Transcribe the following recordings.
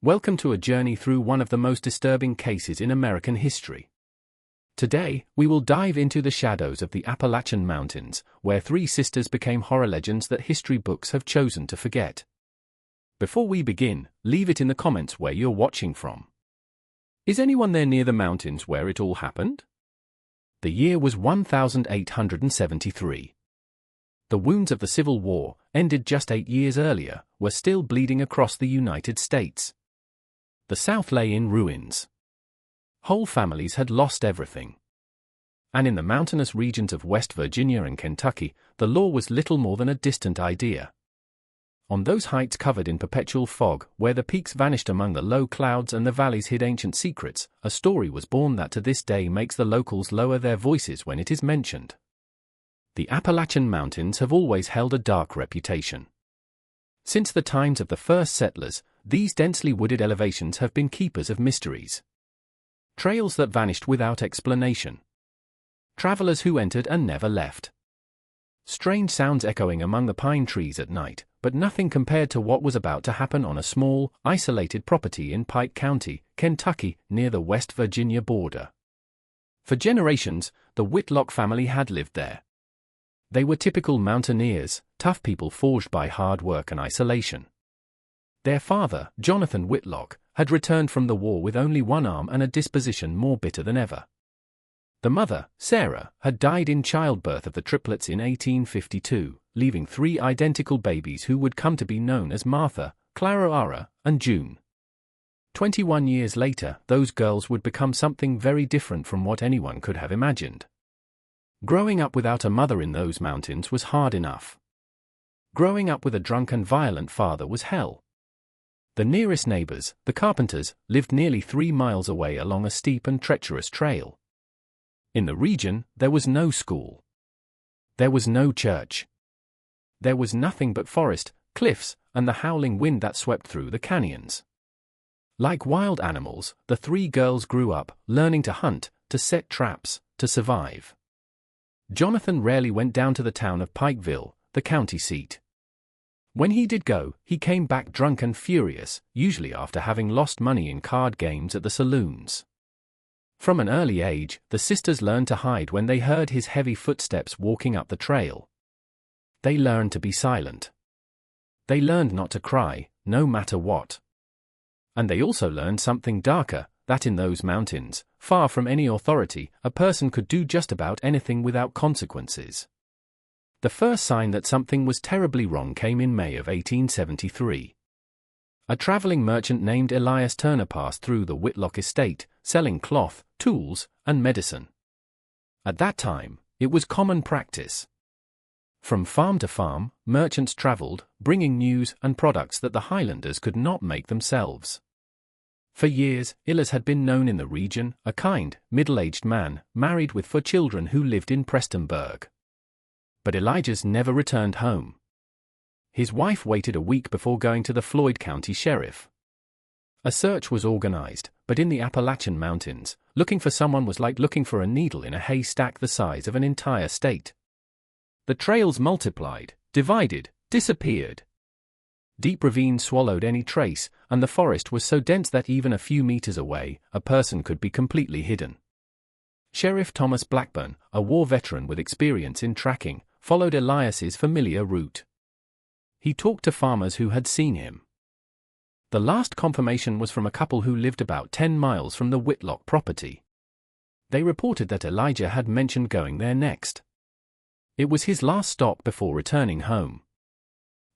Welcome to a journey through one of the most disturbing cases in American history. Today, we will dive into the shadows of the Appalachian Mountains, where three sisters became horror legends that history books have chosen to forget. Before we begin, leave it in the comments where you're watching from. Is anyone there near the mountains where it all happened? The year was 1873. The wounds of the Civil War, ended just 8 years earlier, were still bleeding across the United States. The South lay in ruins. Whole families had lost everything. And in the mountainous regions of West Virginia and Kentucky, the law was little more than a distant idea. On those heights covered in perpetual fog, where the peaks vanished among the low clouds and the valleys hid ancient secrets, a story was born that to this day makes the locals lower their voices when it is mentioned. The Appalachian Mountains have always held a dark reputation. Since the times of the first settlers, these densely wooded elevations have been keepers of mysteries. Trails that vanished without explanation. Travelers who entered and never left. Strange sounds echoing among the pine trees at night, but nothing compared to what was about to happen on a small, isolated property in Pike County, Kentucky, near the West Virginia border. For generations, the Whitlock family had lived there. They were typical mountaineers, tough people forged by hard work and isolation. Their father, Jonathan Whitlock, had returned from the war with only one arm and a disposition more bitter than ever. The mother, Sarah, had died in childbirth of the triplets in 1852, leaving 3 identical babies who would come to be known as Martha, Clara, and June. 21 years later, those girls would become something very different from what anyone could have imagined. Growing up without a mother in those mountains was hard enough. Growing up with a drunk and violent father was hell. The nearest neighbors, the Carpenters, lived nearly 3 miles away along a steep and treacherous trail. In the region, there was no school. There was no church. There was nothing but forest, cliffs, and the howling wind that swept through the canyons. Like wild animals, the 3 girls grew up, learning to hunt, to set traps, to survive. Jonathan rarely went down to the town of Pikeville, the county seat. When he did go, he came back drunk and furious, usually after having lost money in card games at the saloons. From an early age, the sisters learned to hide when they heard his heavy footsteps walking up the trail. They learned to be silent. They learned not to cry, no matter what. And they also learned something darker, that in those mountains, far from any authority, a person could do just about anything without consequences. The first sign that something was terribly wrong came in May of 1873. A traveling merchant named Elias Turner passed through the Whitlock estate, selling cloth, tools, and medicine. At that time, it was common practice. From farm to farm, merchants traveled, bringing news and products that the Highlanders could not make themselves. For years, Elias had been known in the region, a kind, middle-aged man, married with 4 children who lived in Prestonburg. But Elijah's never returned home. His wife waited a week before going to the Floyd County Sheriff. A search was organized, but in the Appalachian Mountains, looking for someone was like looking for a needle in a haystack the size of an entire state. The trails multiplied, divided, disappeared. Deep ravines swallowed any trace, and the forest was so dense that even a few meters away, a person could be completely hidden. Sheriff Thomas Blackburn, a war veteran with experience in tracking, followed Elias's familiar route. He talked to farmers who had seen him. The last confirmation was from a couple who lived about 10 miles from the Whitlock property. They reported that Elijah had mentioned going there next. It was his last stop before returning home.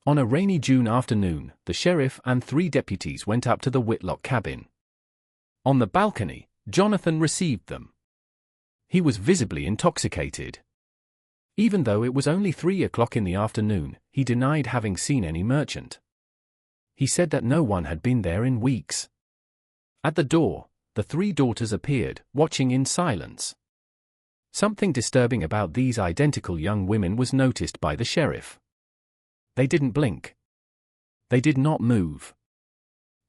On a rainy June afternoon, the sheriff and 3 deputies went up to the Whitlock cabin. On the balcony, Jonathan received them. He was visibly intoxicated. Even though it was only 3 o'clock in the afternoon, he denied having seen any merchant. He said that no one had been there in weeks. At the door, the 3 daughters appeared, watching in silence. Something disturbing about these identical young women was noticed by the sheriff. They didn't blink. They did not move.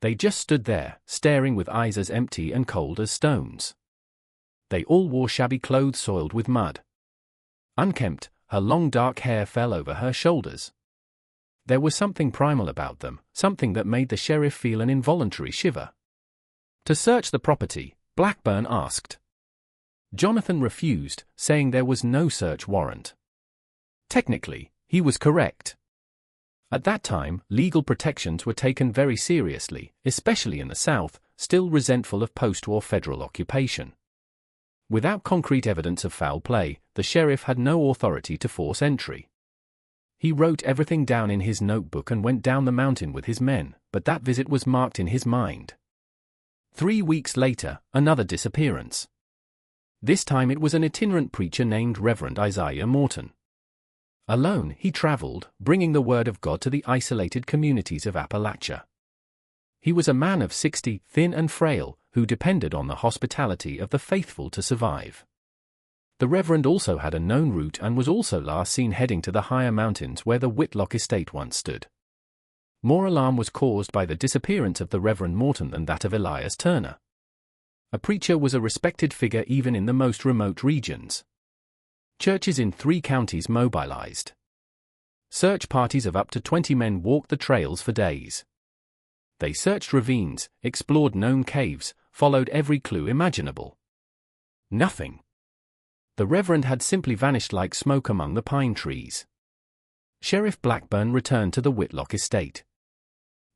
They just stood there, staring with eyes as empty and cold as stones. They all wore shabby clothes soiled with mud. Unkempt, her long dark hair fell over her shoulders. There was something primal about them, something that made the sheriff feel an involuntary shiver. To search the property, Blackburn asked. Jonathan refused, saying there was no search warrant. Technically, he was correct. At that time, legal protections were taken very seriously, especially in the South, still resentful of post-war federal occupation. Without concrete evidence of foul play, the sheriff had no authority to force entry. He wrote everything down in his notebook and went down the mountain with his men, but that visit was marked in his mind. 3 weeks later, another disappearance. This time it was an itinerant preacher named Reverend Isaiah Morton. Alone, he traveled, bringing the word of God to the isolated communities of Appalachia. He was a man of 60, thin and frail, who depended on the hospitality of the faithful to survive. The Reverend also had a known route and was also last seen heading to the higher mountains where the Whitlock estate once stood. More alarm was caused by the disappearance of the Reverend Morton than that of Elias Turner. A preacher was a respected figure even in the most remote regions. Churches in 3 counties mobilized. Search parties of up to 20 men walked the trails for days. They searched ravines, explored known caves, followed every clue imaginable. Nothing. The Reverend had simply vanished like smoke among the pine trees. Sheriff Blackburn returned to the Whitlock estate.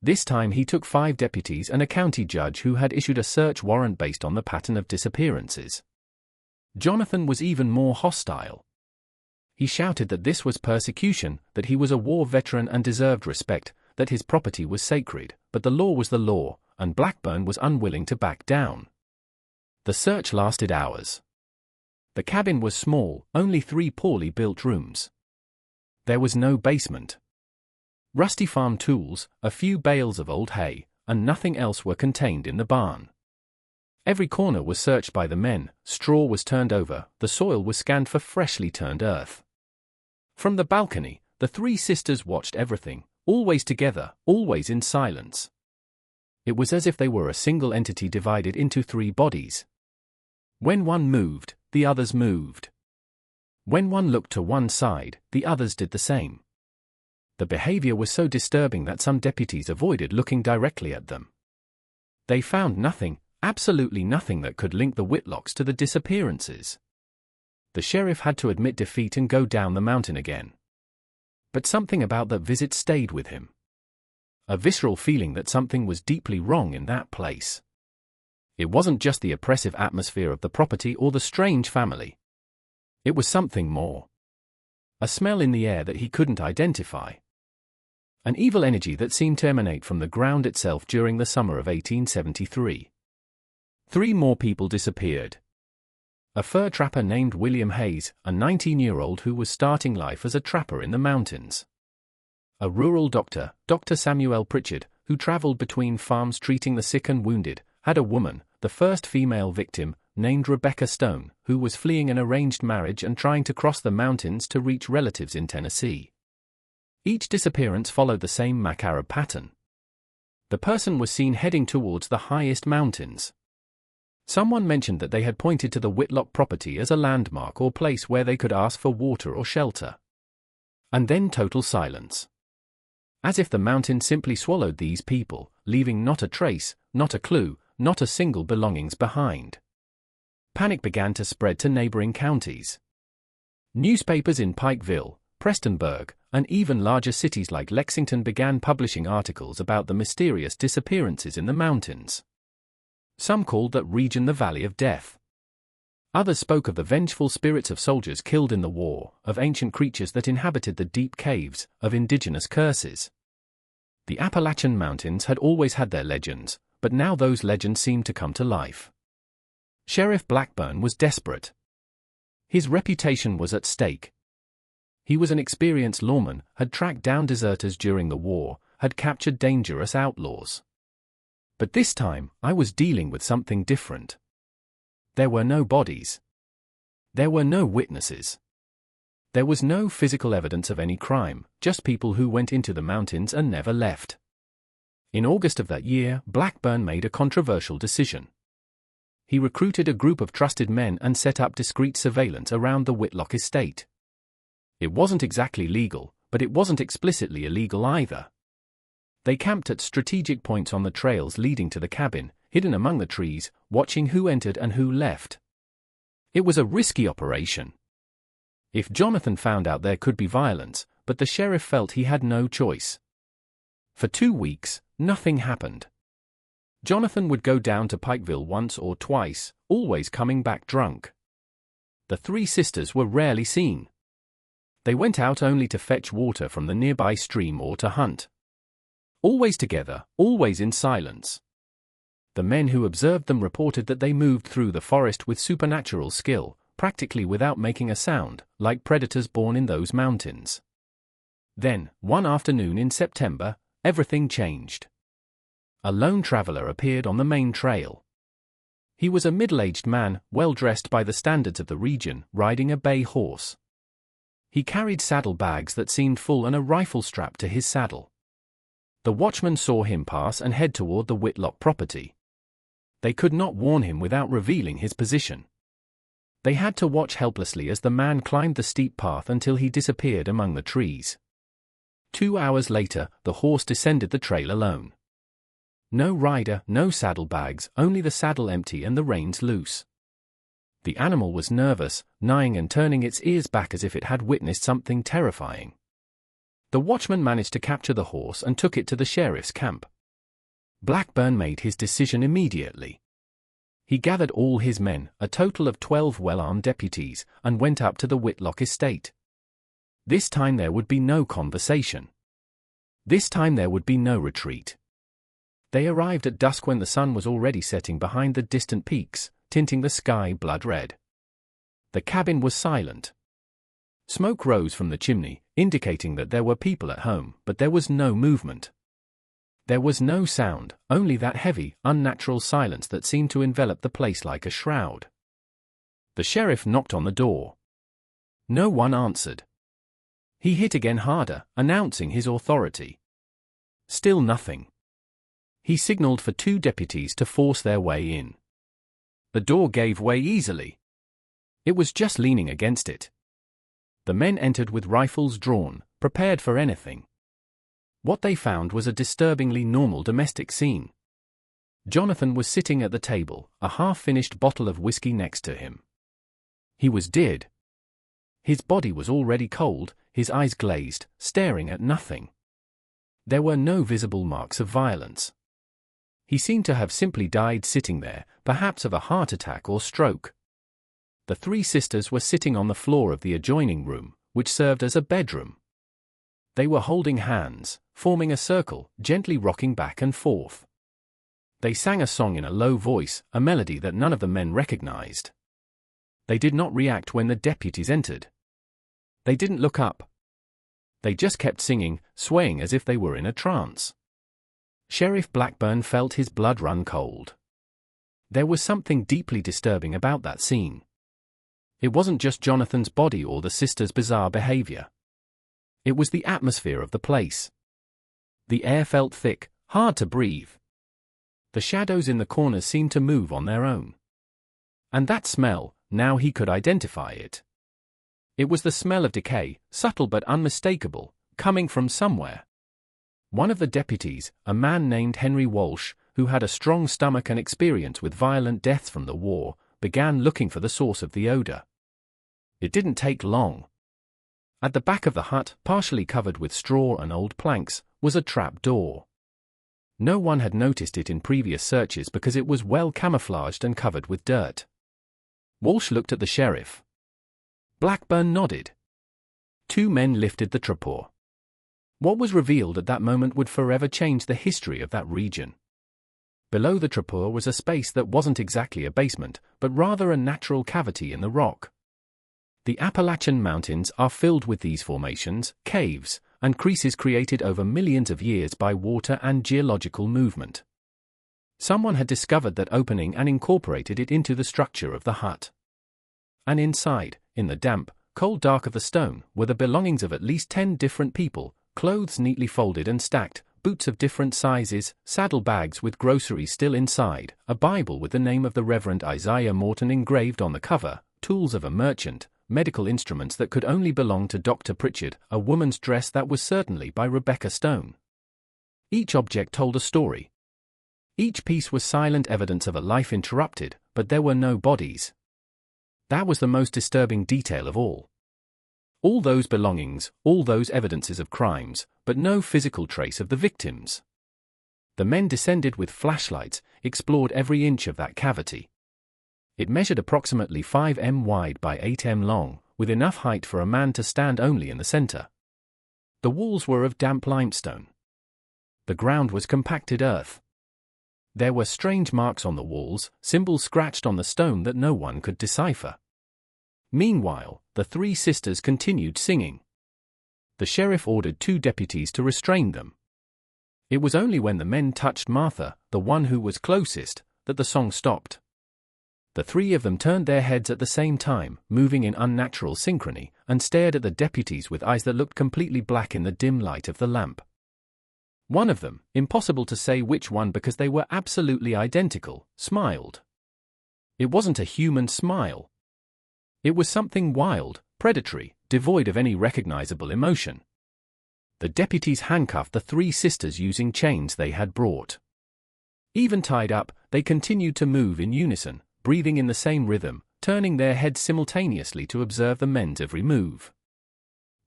This time he took 5 deputies and a county judge who had issued a search warrant based on the pattern of disappearances. Jonathan was even more hostile. He shouted that this was persecution, that he was a war veteran and deserved respect, that his property was sacred, but the law was the law, and Blackburn was unwilling to back down. The search lasted hours. The cabin was small, only 3 poorly built rooms. There was no basement. Rusty farm tools, a few bales of old hay, and nothing else were contained in the barn. Every corner was searched by the men, straw was turned over, the soil was scanned for freshly turned earth. From the balcony, the 3 sisters watched everything, always together, always in silence. It was as if they were a single entity divided into 3 bodies. When one moved, the others moved. When one looked to one side, the others did the same. The behavior was so disturbing that some deputies avoided looking directly at them. They found nothing, absolutely nothing that could link the Whitlocks to the disappearances. The sheriff had to admit defeat and go down the mountain again. But something about that visit stayed with him. A visceral feeling that something was deeply wrong in that place. It wasn't just the oppressive atmosphere of the property or the strange family. It was something more. A smell in the air that he couldn't identify. An evil energy that seemed to emanate from the ground itself during the summer of 1873. 3 more people disappeared. A fur trapper named William Hayes, a 19-year-old who was starting life as a trapper in the mountains. A rural doctor, Dr. Samuel Pritchard, who traveled between farms treating the sick and wounded, had a woman, the first female victim, named Rebecca Stone, who was fleeing an arranged marriage and trying to cross the mountains to reach relatives in Tennessee. Each disappearance followed the same macabre pattern. The person was seen heading towards the highest mountains. Someone mentioned that they had pointed to the Whitlock property as a landmark or place where they could ask for water or shelter. And then total silence. As if the mountain simply swallowed these people, leaving not a trace, not a clue, not a single belongings behind. Panic began to spread to neighboring counties. Newspapers in Pikeville, Prestonburg, and even larger cities like Lexington began publishing articles about the mysterious disappearances in the mountains. Some called that region the Valley of Death. Others spoke of the vengeful spirits of soldiers killed in the war, of ancient creatures that inhabited the deep caves, of indigenous curses. The Appalachian Mountains had always had their legends, but now those legends seemed to come to life. Sheriff Blackburn was desperate. His reputation was at stake. He was an experienced lawman, had tracked down deserters during the war, had captured dangerous outlaws. But this time, I was dealing with something different. There were no bodies. There were no witnesses. There was no physical evidence of any crime, just people who went into the mountains and never left. In August of that year, Blackburn made a controversial decision. He recruited a group of trusted men and set up discreet surveillance around the Whitlock estate. It wasn't exactly legal, but it wasn't explicitly illegal either. They camped at strategic points on the trails leading to the cabin, hidden among the trees, watching who entered and who left. It was a risky operation. If Jonathan found out, there could be violence, but the sheriff felt he had no choice. For 2 weeks, nothing happened. Jonathan would go down to Pikeville once or twice, always coming back drunk. The 3 sisters were rarely seen. They went out only to fetch water from the nearby stream or to hunt. Always together, always in silence. The men who observed them reported that they moved through the forest with supernatural skill, practically without making a sound, like predators born in those mountains. Then, one afternoon in September, everything changed. A lone traveler appeared on the main trail. He was a middle-aged man, well-dressed by the standards of the region, riding a bay horse. He carried saddlebags that seemed full and a rifle strapped to his saddle. The watchmen saw him pass and head toward the Whitlock property. They could not warn him without revealing his position. They had to watch helplessly as the man climbed the steep path until he disappeared among the trees. 2 hours later, the horse descended the trail alone. No rider, no saddlebags, only the saddle empty and the reins loose. The animal was nervous, neighing and turning its ears back as if it had witnessed something terrifying. The watchman managed to capture the horse and took it to the sheriff's camp. Blackburn made his decision immediately. He gathered all his men, a total of 12 well-armed deputies, and went up to the Whitlock estate. This time there would be no conversation. This time there would be no retreat. They arrived at dusk when the sun was already setting behind the distant peaks, tinting the sky blood red. The cabin was silent. Smoke rose from the chimney, indicating that there were people at home, but there was no movement. There was no sound, only that heavy, unnatural silence that seemed to envelop the place like a shroud. The sheriff knocked on the door. No one answered. He hit again harder, announcing his authority. Still nothing. He signaled for 2 deputies to force their way in. The door gave way easily. It was just leaning against it. The men entered with rifles drawn, prepared for anything. What they found was a disturbingly normal domestic scene. Jonathan was sitting at the table, a half-finished bottle of whiskey next to him. He was dead. His body was already cold, his eyes glazed, staring at nothing. There were no visible marks of violence. He seemed to have simply died sitting there, perhaps of a heart attack or stroke. The 3 sisters were sitting on the floor of the adjoining room, which served as a bedroom. They were holding hands, forming a circle, gently rocking back and forth. They sang a song in a low voice, a melody that none of the men recognized. They did not react when the deputies entered. They didn't look up. They just kept singing, swaying as if they were in a trance. Sheriff Blackburn felt his blood run cold. There was something deeply disturbing about that scene. It wasn't just Jonathan's body or the sisters' bizarre behavior. It was the atmosphere of the place. The air felt thick, hard to breathe. The shadows in the corners seemed to move on their own. And that smell, now he could identify it. It was the smell of decay, subtle but unmistakable, coming from somewhere. One of the deputies, a man named Henry Walsh, who had a strong stomach and experience with violent deaths from the war, began looking for the source of the odor. It didn't take long. At the back of the hut, partially covered with straw and old planks, was a trap door. No one had noticed it in previous searches because it was well camouflaged and covered with dirt. Walsh looked at the sheriff. Blackburn nodded. 2 men lifted the trapdoor. What was revealed at that moment would forever change the history of that region. Below the trapdoor was a space that wasn't exactly a basement, but rather a natural cavity in the rock. The Appalachian Mountains are filled with these formations, caves, and creases created over millions of years by water and geological movement. Someone had discovered that opening and incorporated it into the structure of the hut. And inside, in the damp, cold dark of the stone, were the belongings of at least 10 different people, clothes neatly folded and stacked, boots of different sizes, saddlebags with groceries still inside, a Bible with the name of the Reverend Isaiah Morton engraved on the cover, tools of a merchant, medical instruments that could only belong to Dr. Pritchard, a woman's dress that was certainly by Rebecca Stone. Each object told a story. Each piece was silent evidence of a life interrupted, but there were no bodies. That was the most disturbing detail of all. All those belongings, all those evidences of crimes, but no physical trace of the victims. The men descended with flashlights, explored every inch of that cavity. It measured approximately 5 m wide by 8 m long, with enough height for a man to stand only in the center. The walls were of damp limestone. The ground was compacted earth. There were strange marks on the walls, symbols scratched on the stone that no one could decipher. Meanwhile, the three sisters continued singing. The sheriff ordered 2 deputies to restrain them. It was only when the men touched Martha, the one who was closest, that the song stopped. The 3 of them turned their heads at the same time, moving in unnatural synchrony, and stared at the deputies with eyes that looked completely black in the dim light of the lamp. One of them, impossible to say which one because they were absolutely identical, smiled. It wasn't a human smile. It was something wild, predatory, devoid of any recognizable emotion. The deputies handcuffed the 3 sisters using chains they had brought. Even tied up, they continued to move in unison, breathing in the same rhythm, turning their heads simultaneously to observe the men's every move.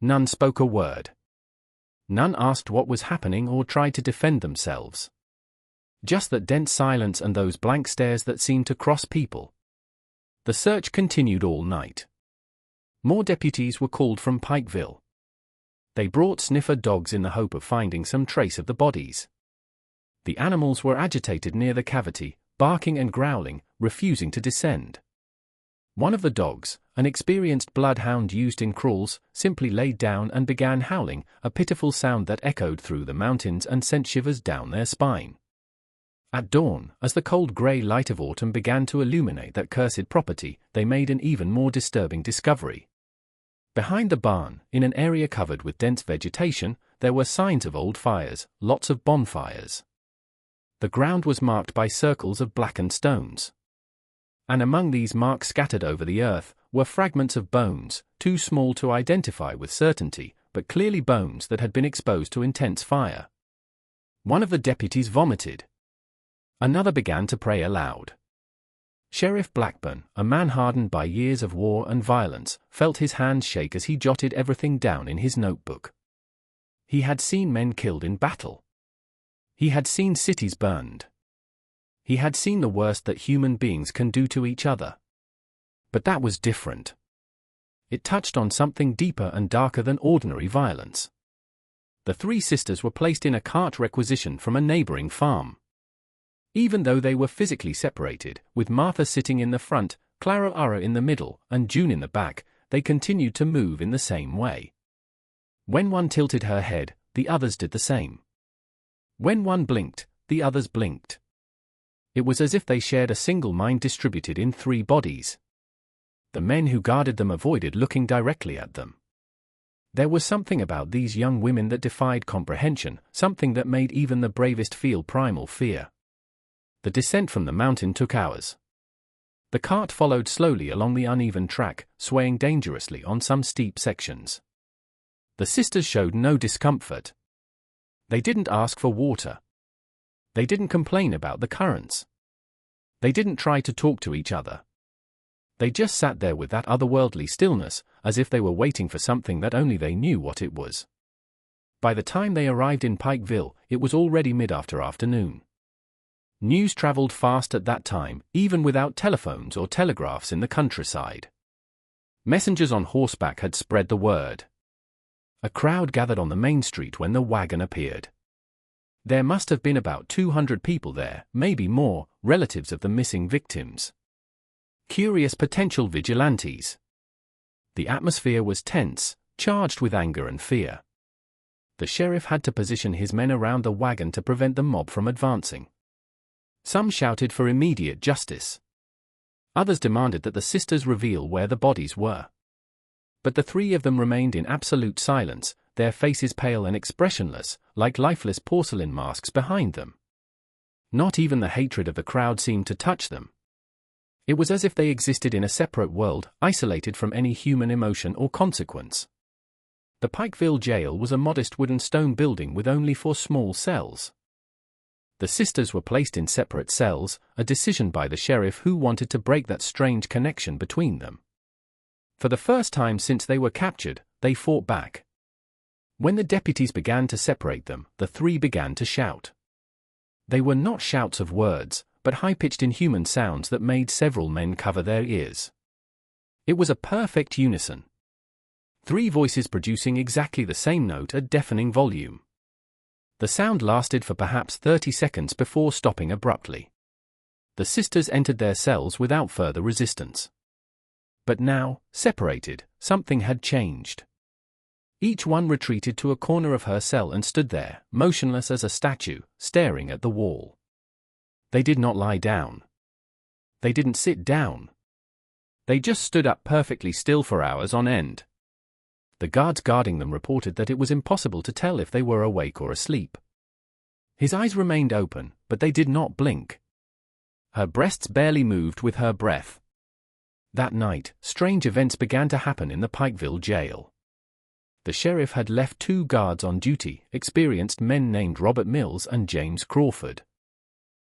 None spoke a word. None asked what was happening or tried to defend themselves. Just that dense silence and those blank stares that seemed to cross people. The search continued all night. More deputies were called from Pikeville. They brought sniffer dogs in the hope of finding some trace of the bodies. The animals were agitated near the cavity, barking and growling, refusing to descend. One of the dogs, an experienced bloodhound used in crawls, simply laid down and began howling, a pitiful sound that echoed through the mountains and sent shivers down their spine. At dawn, as the cold grey light of autumn began to illuminate that cursed property, they made an even more disturbing discovery. Behind the barn, in an area covered with dense vegetation, there were signs of old fires, lots of bonfires. The ground was marked by circles of blackened stones. And among these marks scattered over the earth were fragments of bones, too small to identify with certainty, but clearly bones that had been exposed to intense fire. One of the deputies vomited. Another began to pray aloud. Sheriff Blackburn, a man hardened by years of war and violence, felt his hands shake as he jotted everything down in his notebook. He had seen men killed in battle. He had seen cities burned. He had seen the worst that human beings can do to each other. But that was different. It touched on something deeper and darker than ordinary violence. The 3 sisters were placed in a cart requisitioned from a neighboring farm. Even though they were physically separated, with Martha sitting in the front, Clara in the middle, and June in the back, they continued to move in the same way. When one tilted her head, the others did the same. When one blinked, the others blinked. It was as if they shared a single mind distributed in 3 bodies. The men who guarded them avoided looking directly at them. There was something about these young women that defied comprehension, something that made even the bravest feel primal fear. The descent from the mountain took hours. The cart followed slowly along the uneven track, swaying dangerously on some steep sections. The sisters showed no discomfort. They didn't ask for water. They didn't complain about the currents. They didn't try to talk to each other. They just sat there with that otherworldly stillness, as if they were waiting for something that only they knew what it was. By the time they arrived in Pikeville, it was already mid-afternoon. News traveled fast at that time, even without telephones or telegraphs in the countryside. Messengers on horseback had spread the word. A crowd gathered on the main street when the wagon appeared. There must have been about 200 people there, maybe more, relatives of the missing victims. Curious potential vigilantes. The atmosphere was tense, charged with anger and fear. The sheriff had to position his men around the wagon to prevent the mob from advancing. Some shouted for immediate justice. Others demanded that the sisters reveal where the bodies were. But the 3 of them remained in absolute silence, their faces pale and expressionless, like lifeless porcelain masks behind them. Not even the hatred of the crowd seemed to touch them. It was as if they existed in a separate world, isolated from any human emotion or consequence. The Pikeville jail was a modest wooden stone building with only 4 small cells. The sisters were placed in separate cells, a decision by the sheriff who wanted to break that strange connection between them. For the first time since they were captured, they fought back. When the deputies began to separate them, the 3 began to shout. They were not shouts of words, but high-pitched inhuman sounds that made several men cover their ears. It was a perfect unison. 3 voices producing exactly the same note at deafening volume. The sound lasted for perhaps 30 seconds before stopping abruptly. The sisters entered their cells without further resistance. But now, separated, something had changed. Each one retreated to a corner of her cell and stood there, motionless as a statue, staring at the wall. They did not lie down. They didn't sit down. They just stood up perfectly still for hours on end. The guards guarding them reported that it was impossible to tell if they were awake or asleep. His eyes remained open, but they did not blink. Her breasts barely moved with her breath. That night, strange events began to happen in the Pikeville jail. The sheriff had left 2 guards on duty, experienced men named Robert Mills and James Crawford.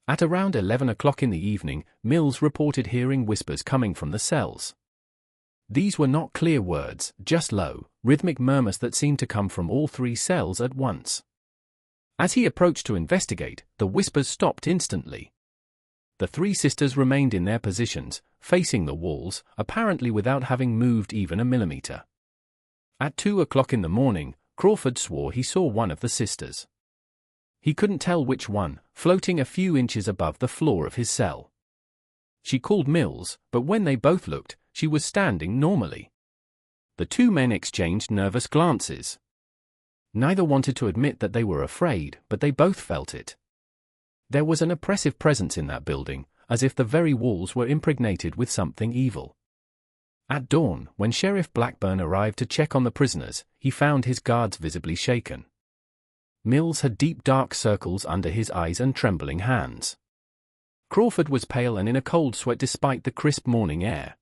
At around 11 o'clock in the evening, Mills reported hearing whispers coming from the cells. These were not clear words, just low, rhythmic murmurs that seemed to come from all 3 cells at once. As he approached to investigate, the whispers stopped instantly. The 3 sisters remained in their positions, facing the walls, apparently without having moved even a millimeter. At 2 o'clock in the morning, Crawford swore he saw one of the sisters. He couldn't tell which one, floating a few inches above the floor of his cell. She called Mills, but when they both looked, she was standing normally. The 2 men exchanged nervous glances. Neither wanted to admit that they were afraid, but they both felt it. There was an oppressive presence in that building, as if the very walls were impregnated with something evil. At dawn, when Sheriff Blackburn arrived to check on the prisoners, he found his guards visibly shaken. Mills had deep dark circles under his eyes and trembling hands. Crawford was pale and in a cold sweat despite the crisp morning air.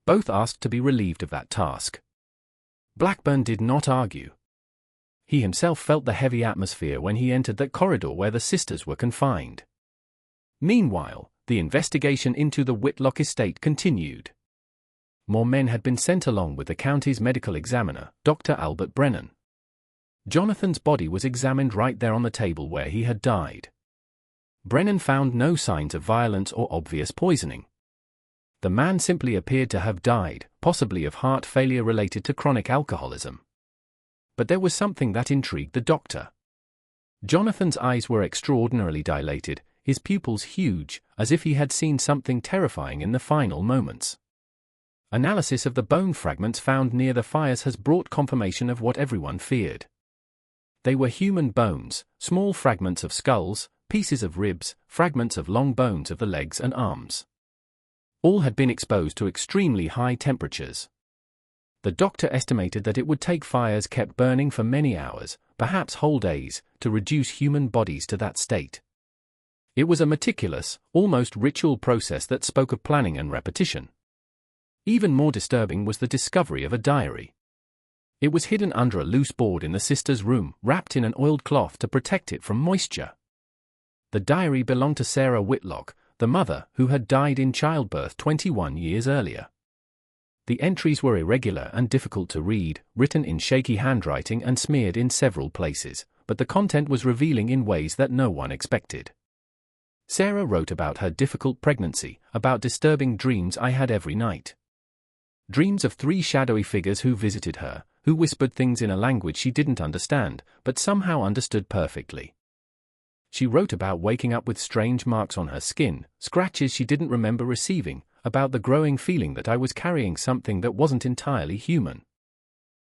Both asked to be relieved of that task. Blackburn did not argue. He himself felt the heavy atmosphere when he entered that corridor where the sisters were confined. Meanwhile, the investigation into the Whitlock estate continued. More men had been sent along with the county's medical examiner, Dr. Albert Brennan. Jonathan's body was examined right there on the table where he had died. Brennan found no signs of violence or obvious poisoning. The man simply appeared to have died, possibly of heart failure related to chronic alcoholism. But there was something that intrigued the doctor. Jonathan's eyes were extraordinarily dilated, his pupils huge, as if he had seen something terrifying in the final moments. Analysis of the bone fragments found near the fires has brought confirmation of what everyone feared. They were human bones, small fragments of skulls, pieces of ribs, fragments of long bones of the legs and arms. All had been exposed to extremely high temperatures. The doctor estimated that it would take fires kept burning for many hours, perhaps whole days, to reduce human bodies to that state. It was a meticulous, almost ritual process that spoke of planning and repetition. Even more disturbing was the discovery of a diary. It was hidden under a loose board in the sister's room, wrapped in an oiled cloth to protect it from moisture. The diary belonged to Sarah Whitlock, the mother who had died in childbirth 21 years earlier. The entries were irregular and difficult to read, written in shaky handwriting and smeared in several places, but the content was revealing in ways that no one expected. Sarah wrote about her difficult pregnancy, about disturbing dreams I had every night. Dreams of 3 shadowy figures who visited her, who whispered things in a language she didn't understand, but somehow understood perfectly. She wrote about waking up with strange marks on her skin, scratches she didn't remember receiving, about the growing feeling that I was carrying something that wasn't entirely human.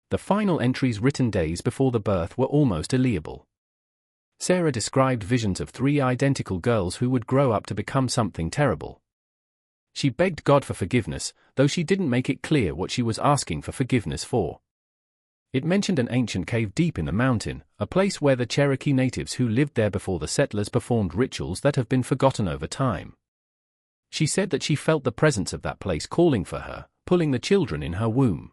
The final entries written days before the birth were almost illegible. Sarah described visions of 3 identical girls who would grow up to become something terrible. She begged God for forgiveness, though she didn't make it clear what she was asking for forgiveness for. It mentioned an ancient cave deep in the mountain, a place where the Cherokee natives who lived there before the settlers performed rituals that have been forgotten over time. She said that she felt the presence of that place calling for her, pulling the children in her womb.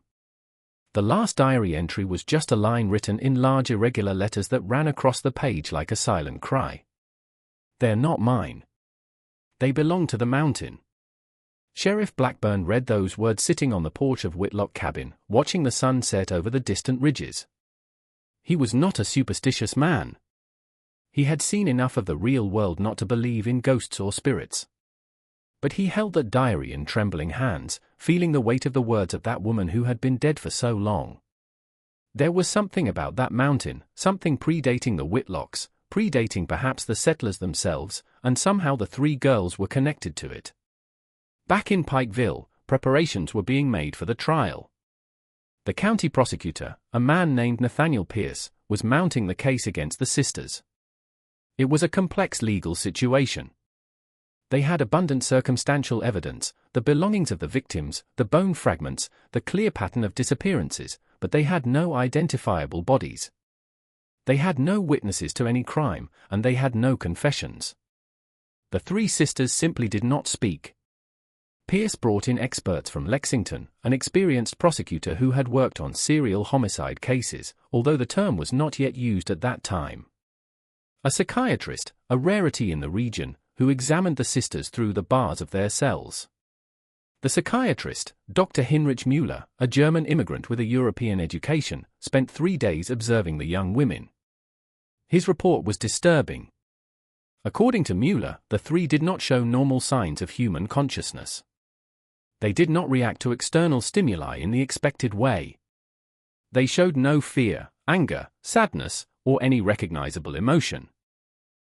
The last diary entry was just a line written in large irregular letters that ran across the page like a silent cry. "They're not mine. They belong to the mountain." Sheriff Blackburn read those words sitting on the porch of Whitlock cabin, watching the sun set over the distant ridges. He was not a superstitious man. He had seen enough of the real world not to believe in ghosts or spirits. But he held that diary in trembling hands, feeling the weight of the words of that woman who had been dead for so long. There was something about that mountain, something predating the Whitlocks, predating perhaps the settlers themselves, and somehow the three girls were connected to it. Back in Pikeville, preparations were being made for the trial. The county prosecutor, a man named Nathaniel Pierce, was mounting the case against the sisters. It was a complex legal situation. They had abundant circumstantial evidence, the belongings of the victims, the bone fragments, the clear pattern of disappearances, but they had no identifiable bodies. They had no witnesses to any crime, and they had no confessions. The three sisters simply did not speak. Pierce brought in experts from Lexington, an experienced prosecutor who had worked on serial homicide cases, although the term was not yet used at that time. A psychiatrist, a rarity in the region, who examined the sisters through the bars of their cells. The psychiatrist, Dr. Heinrich Müller, a German immigrant with a European education, spent 3 days observing the young women. His report was disturbing. According to Müller, the three did not show normal signs of human consciousness. They did not react to external stimuli in the expected way. They showed no fear, anger, sadness, or any recognizable emotion.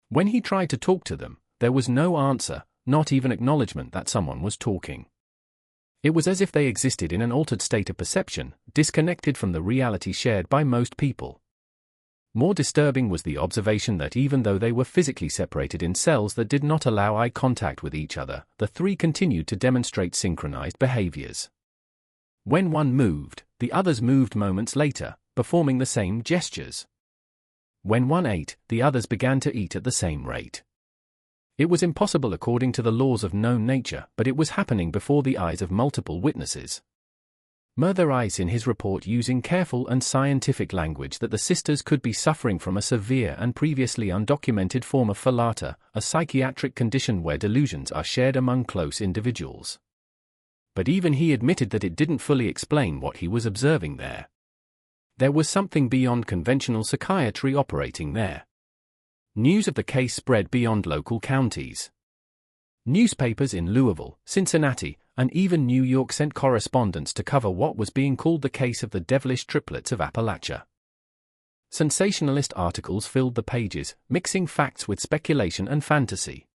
When he tried to talk to them, there was no answer, not even acknowledgement that someone was talking. It was as if they existed in an altered state of perception, disconnected from the reality shared by most people. More disturbing was the observation that even though they were physically separated in cells that did not allow eye contact with each other, the three continued to demonstrate synchronized behaviors. When one moved, the others moved moments later, performing the same gestures. When one ate, the others began to eat at the same rate. It was impossible according to the laws of known nature, but it was happening before the eyes of multiple witnesses. Müller writes in his report using careful and scientific language that the sisters could be suffering from a severe and previously undocumented form of falata, a psychiatric condition where delusions are shared among close individuals. But even he admitted that it didn't fully explain what he was observing there. There was something beyond conventional psychiatry operating there. News of the case spread beyond local counties. Newspapers in Louisville, Cincinnati, and even New York sent correspondents to cover what was being called the case of the devilish triplets of Appalachia. Sensationalist articles filled the pages, mixing facts with speculation and fantasy.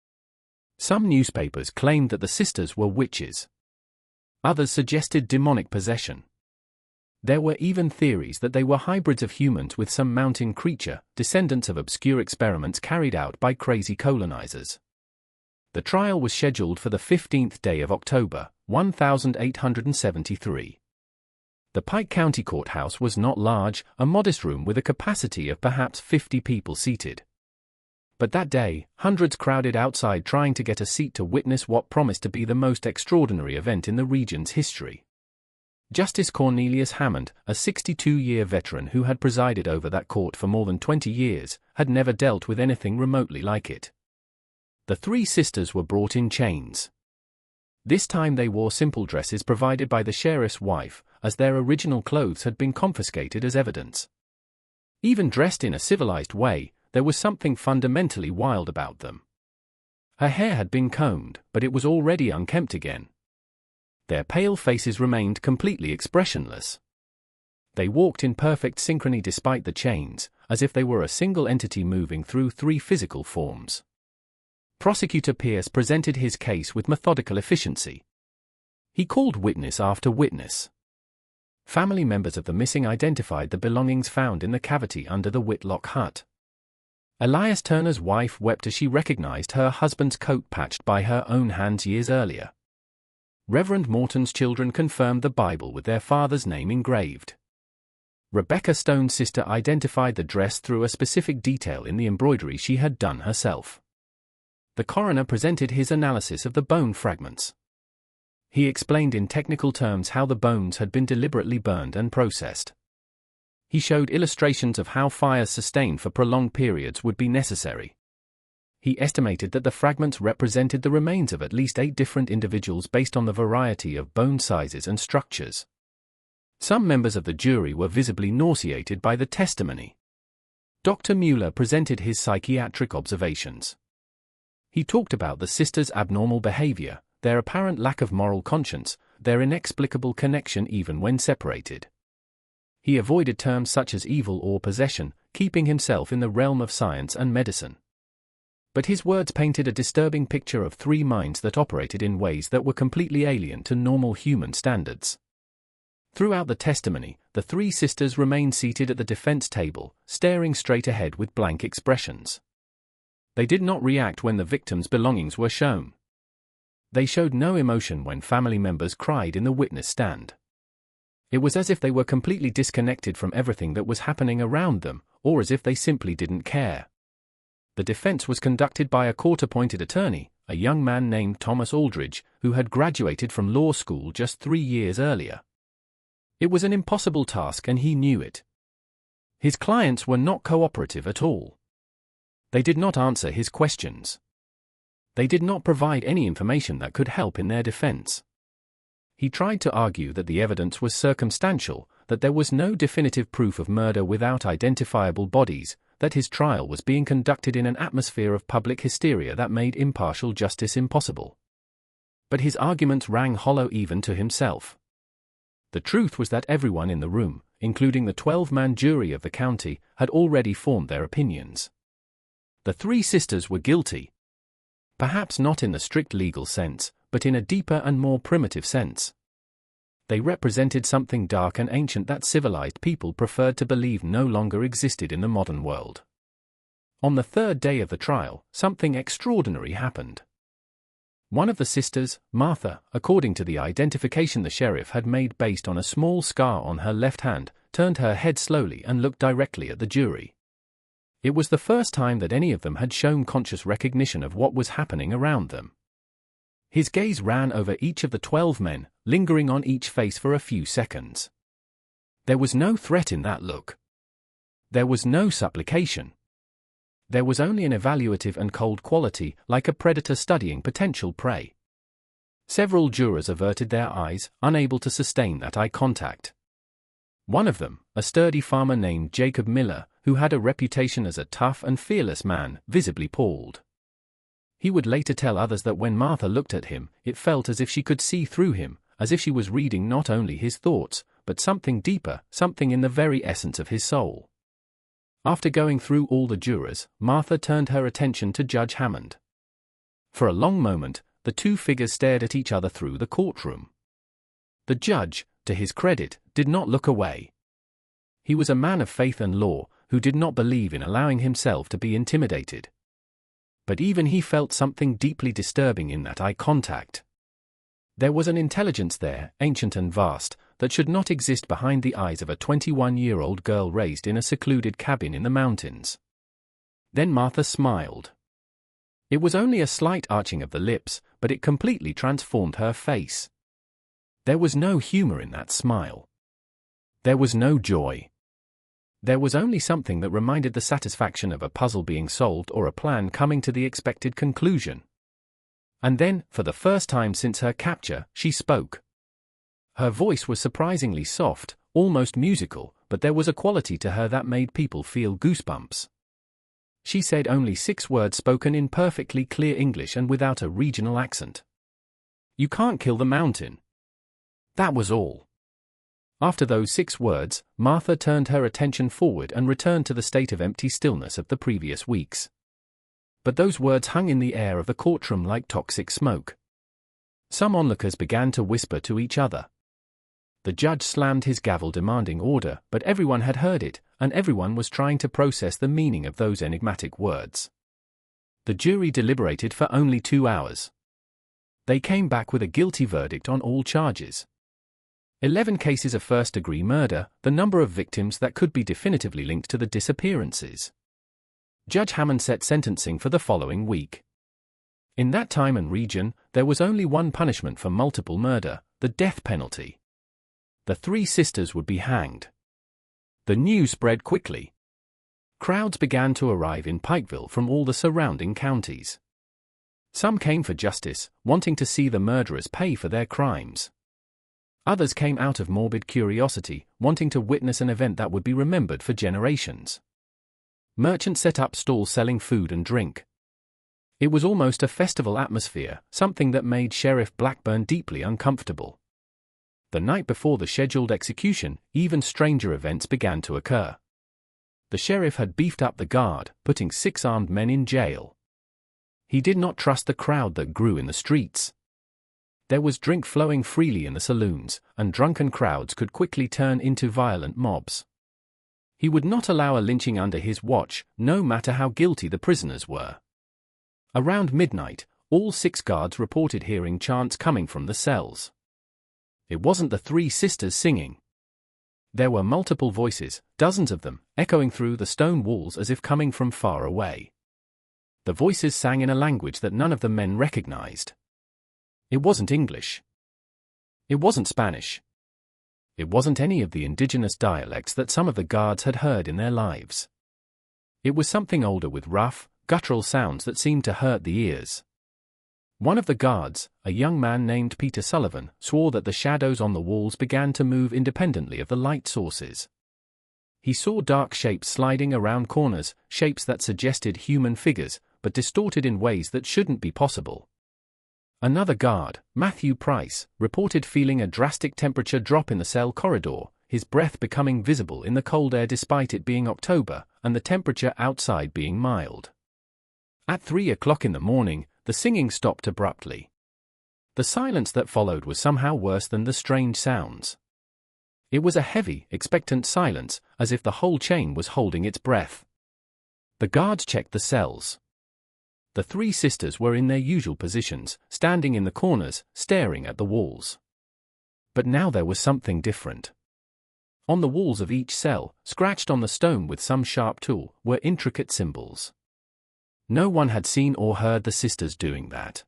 Some newspapers claimed that the sisters were witches. Others suggested demonic possession. There were even theories that they were hybrids of humans with some mountain creature, descendants of obscure experiments carried out by crazy colonizers. The trial was scheduled for the 15th day of October, 1873. The Pike County Courthouse was not large, a modest room with a capacity of perhaps 50 people seated. But that day, hundreds crowded outside trying to get a seat to witness what promised to be the most extraordinary event in the region's history. Justice Cornelius Hammond, a 62-year veteran who had presided over that court for more than 20 years, had never dealt with anything remotely like it. The three sisters were brought in chains. This time they wore simple dresses provided by the sheriff's wife, as their original clothes had been confiscated as evidence. Even dressed in a civilized way, there was something fundamentally wild about them. Her hair had been combed, but it was already unkempt again. Their pale faces remained completely expressionless. They walked in perfect synchrony despite the chains, as if they were a single entity moving through three physical forms. Prosecutor Pierce presented his case with methodical efficiency. He called witness after witness. Family members of the missing identified the belongings found in the cavity under the Whitlock hut. Elias Turner's wife wept as she recognized her husband's coat patched by her own hands years earlier. Reverend Morton's children confirmed the Bible with their father's name engraved. Rebecca Stone's sister identified the dress through a specific detail in the embroidery she had done herself. The coroner presented his analysis of the bone fragments. He explained in technical terms how the bones had been deliberately burned and processed. He showed illustrations of how fires sustained for prolonged periods would be necessary. He estimated that the fragments represented the remains of at least 8 different individuals based on the variety of bone sizes and structures. Some members of the jury were visibly nauseated by the testimony. Dr. Mueller presented his psychiatric observations. He talked about the sisters' abnormal behavior, their apparent lack of moral conscience, their inexplicable connection even when separated. He avoided terms such as evil or possession, keeping himself in the realm of science and medicine. But his words painted a disturbing picture of 3 minds that operated in ways that were completely alien to normal human standards. Throughout the testimony, the 3 sisters remained seated at the defense table, staring straight ahead with blank expressions. They did not react when the victim's belongings were shown. They showed no emotion when family members cried in the witness stand. It was as if they were completely disconnected from everything that was happening around them, or as if they simply didn't care. The defense was conducted by a court-appointed attorney, a young man named Thomas Aldridge, who had graduated from law school just 3 years earlier. It was an impossible task and he knew it. His clients were not cooperative at all. They did not answer his questions. They did not provide any information that could help in their defense. He tried to argue that the evidence was circumstantial, that there was no definitive proof of murder without identifiable bodies, that his trial was being conducted in an atmosphere of public hysteria that made impartial justice impossible. But his arguments rang hollow even to himself. The truth was that everyone in the room, including the 12-man jury of the county, had already formed their opinions. The 3 sisters were guilty. Perhaps not in the strict legal sense, but in a deeper and more primitive sense. They represented something dark and ancient that civilized people preferred to believe no longer existed in the modern world. On the 3rd day of the trial, something extraordinary happened. One of the sisters, Martha, according to the identification the sheriff had made based on a small scar on her left hand, turned her head slowly and looked directly at the jury. It was the first time that any of them had shown conscious recognition of what was happening around them. His gaze ran over each of the 12 men, lingering on each face for a few seconds. There was no threat in that look. There was no supplication. There was only an evaluative and cold quality, like a predator studying potential prey. Several jurors averted their eyes, unable to sustain that eye contact. One of them, a sturdy farmer named Jacob Miller, who had a reputation as a tough and fearless man, visibly palled. He would later tell others that when Martha looked at him, it felt as if she could see through him, as if she was reading not only his thoughts, but something deeper, something in the very essence of his soul. After going through all the jurors, Martha turned her attention to Judge Hammond. For a long moment, the 2 figures stared at each other through the courtroom. The judge, to his credit, did not look away. He was a man of faith and law, who did not believe in allowing himself to be intimidated. But even he felt something deeply disturbing in that eye contact. There was an intelligence there, ancient and vast, that should not exist behind the eyes of a 21-year-old girl raised in a secluded cabin in the mountains. Then Martha smiled. It was only a slight arching of the lips, but it completely transformed her face. There was no humor in that smile. There was no joy. There was only something that reminded the satisfaction of a puzzle being solved or a plan coming to the expected conclusion. And then, for the first time since her capture, she spoke. Her voice was surprisingly soft, almost musical, but there was a quality to her that made people feel goosebumps. She said only 6 words spoken in perfectly clear English and without a regional accent. "You can't kill the mountain." That was all. After those 6 words, Martha turned her attention forward and returned to the state of empty stillness of the previous weeks. But those words hung in the air of the courtroom like toxic smoke. Some onlookers began to whisper to each other. The judge slammed his gavel demanding order, but everyone had heard it, and everyone was trying to process the meaning of those enigmatic words. The jury deliberated for only 2 hours. They came back with a guilty verdict on all charges. 11 cases of first-degree murder, the number of victims that could be definitively linked to the disappearances. Judge Hammond set sentencing for the following week. In that time and region, there was only one punishment for multiple murder, the death penalty. The three sisters would be hanged. The news spread quickly. Crowds began to arrive in Pikeville from all the surrounding counties. Some came for justice, wanting to see the murderers pay for their crimes. Others came out of morbid curiosity, wanting to witness an event that would be remembered for generations. Merchants set up stalls selling food and drink. It was almost a festival atmosphere, something that made Sheriff Blackburn deeply uncomfortable. The night before the scheduled execution, even stranger events began to occur. The sheriff had beefed up the guard, putting 6 armed men in jail. He did not trust the crowd that grew in the streets. There was drink flowing freely in the saloons, and drunken crowds could quickly turn into violent mobs. He would not allow a lynching under his watch, no matter how guilty the prisoners were. Around midnight, all 6 guards reported hearing chants coming from the cells. It wasn't the 3 sisters singing. There were multiple voices, dozens of them, echoing through the stone walls as if coming from far away. The voices sang in a language that none of the men recognized. It wasn't English. It wasn't Spanish. It wasn't any of the indigenous dialects that some of the guards had heard in their lives. It was something older with rough, guttural sounds that seemed to hurt the ears. One of the guards, a young man named Peter Sullivan, swore that the shadows on the walls began to move independently of the light sources. He saw dark shapes sliding around corners, shapes that suggested human figures, but distorted in ways that shouldn't be possible. Another guard, Matthew Price, reported feeling a drastic temperature drop in the cell corridor, his breath becoming visible in the cold air despite it being October, and the temperature outside being mild. At 3 o'clock in the morning, the singing stopped abruptly. The silence that followed was somehow worse than the strange sounds. It was a heavy, expectant silence, as if the whole chain was holding its breath. The guards checked the cells. The 3 sisters were in their usual positions, standing in the corners, staring at the walls. But now there was something different. On the walls of each cell, scratched on the stone with some sharp tool, were intricate symbols. No one had seen or heard the sisters doing that.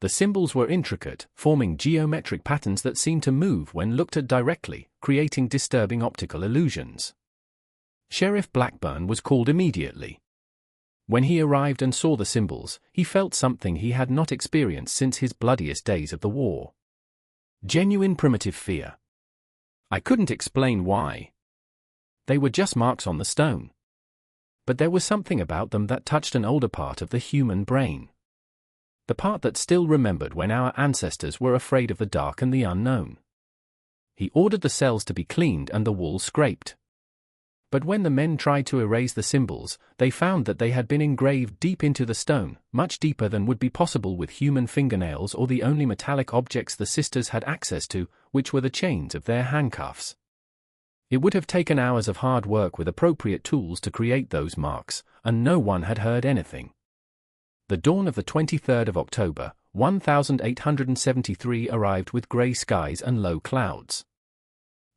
The symbols were intricate, forming geometric patterns that seemed to move when looked at directly, creating disturbing optical illusions. Sheriff Blackburn was called immediately. When he arrived and saw the symbols, he felt something he had not experienced since his bloodiest days of the war. Genuine primitive fear. I couldn't explain why. They were just marks on the stone. But there was something about them that touched an older part of the human brain. The part that still remembered when our ancestors were afraid of the dark and the unknown. He ordered the cells to be cleaned and the walls scraped. But when the men tried to erase the symbols, they found that they had been engraved deep into the stone, much deeper than would be possible with human fingernails or the only metallic objects the sisters had access to, which were the chains of their handcuffs. It would have taken hours of hard work with appropriate tools to create those marks, and no one had heard anything. The dawn of the 23rd of October, 1873 arrived with grey skies and low clouds.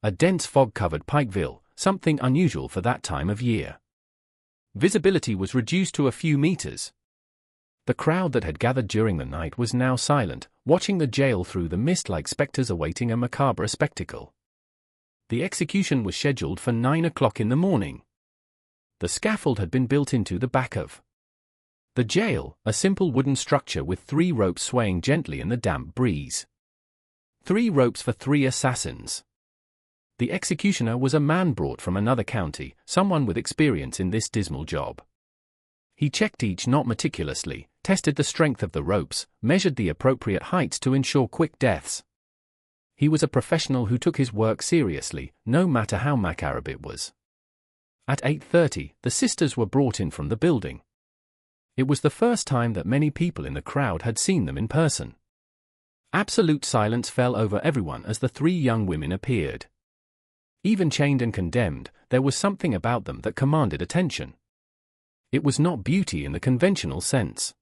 A dense fog covered Pikeville, something unusual for that time of year. Visibility was reduced to a few meters. The crowd that had gathered during the night was now silent, watching the jail through the mist like specters awaiting a macabre spectacle. The execution was scheduled for 9 o'clock in the morning. The scaffold had been built into the back of the jail, a simple wooden structure with 3 ropes swaying gently in the damp breeze. 3 ropes for 3 assassins. The executioner was a man brought from another county, someone with experience in this dismal job. He checked each knot meticulously, tested the strength of the ropes, measured the appropriate heights to ensure quick deaths. He was a professional who took his work seriously, no matter how macabre it was. At 8:30, the sisters were brought in from the building. It was the first time that many people in the crowd had seen them in person. Absolute silence fell over everyone as the 3 young women appeared. Even chained and condemned, there was something about them that commanded attention. It was not beauty in the conventional sense.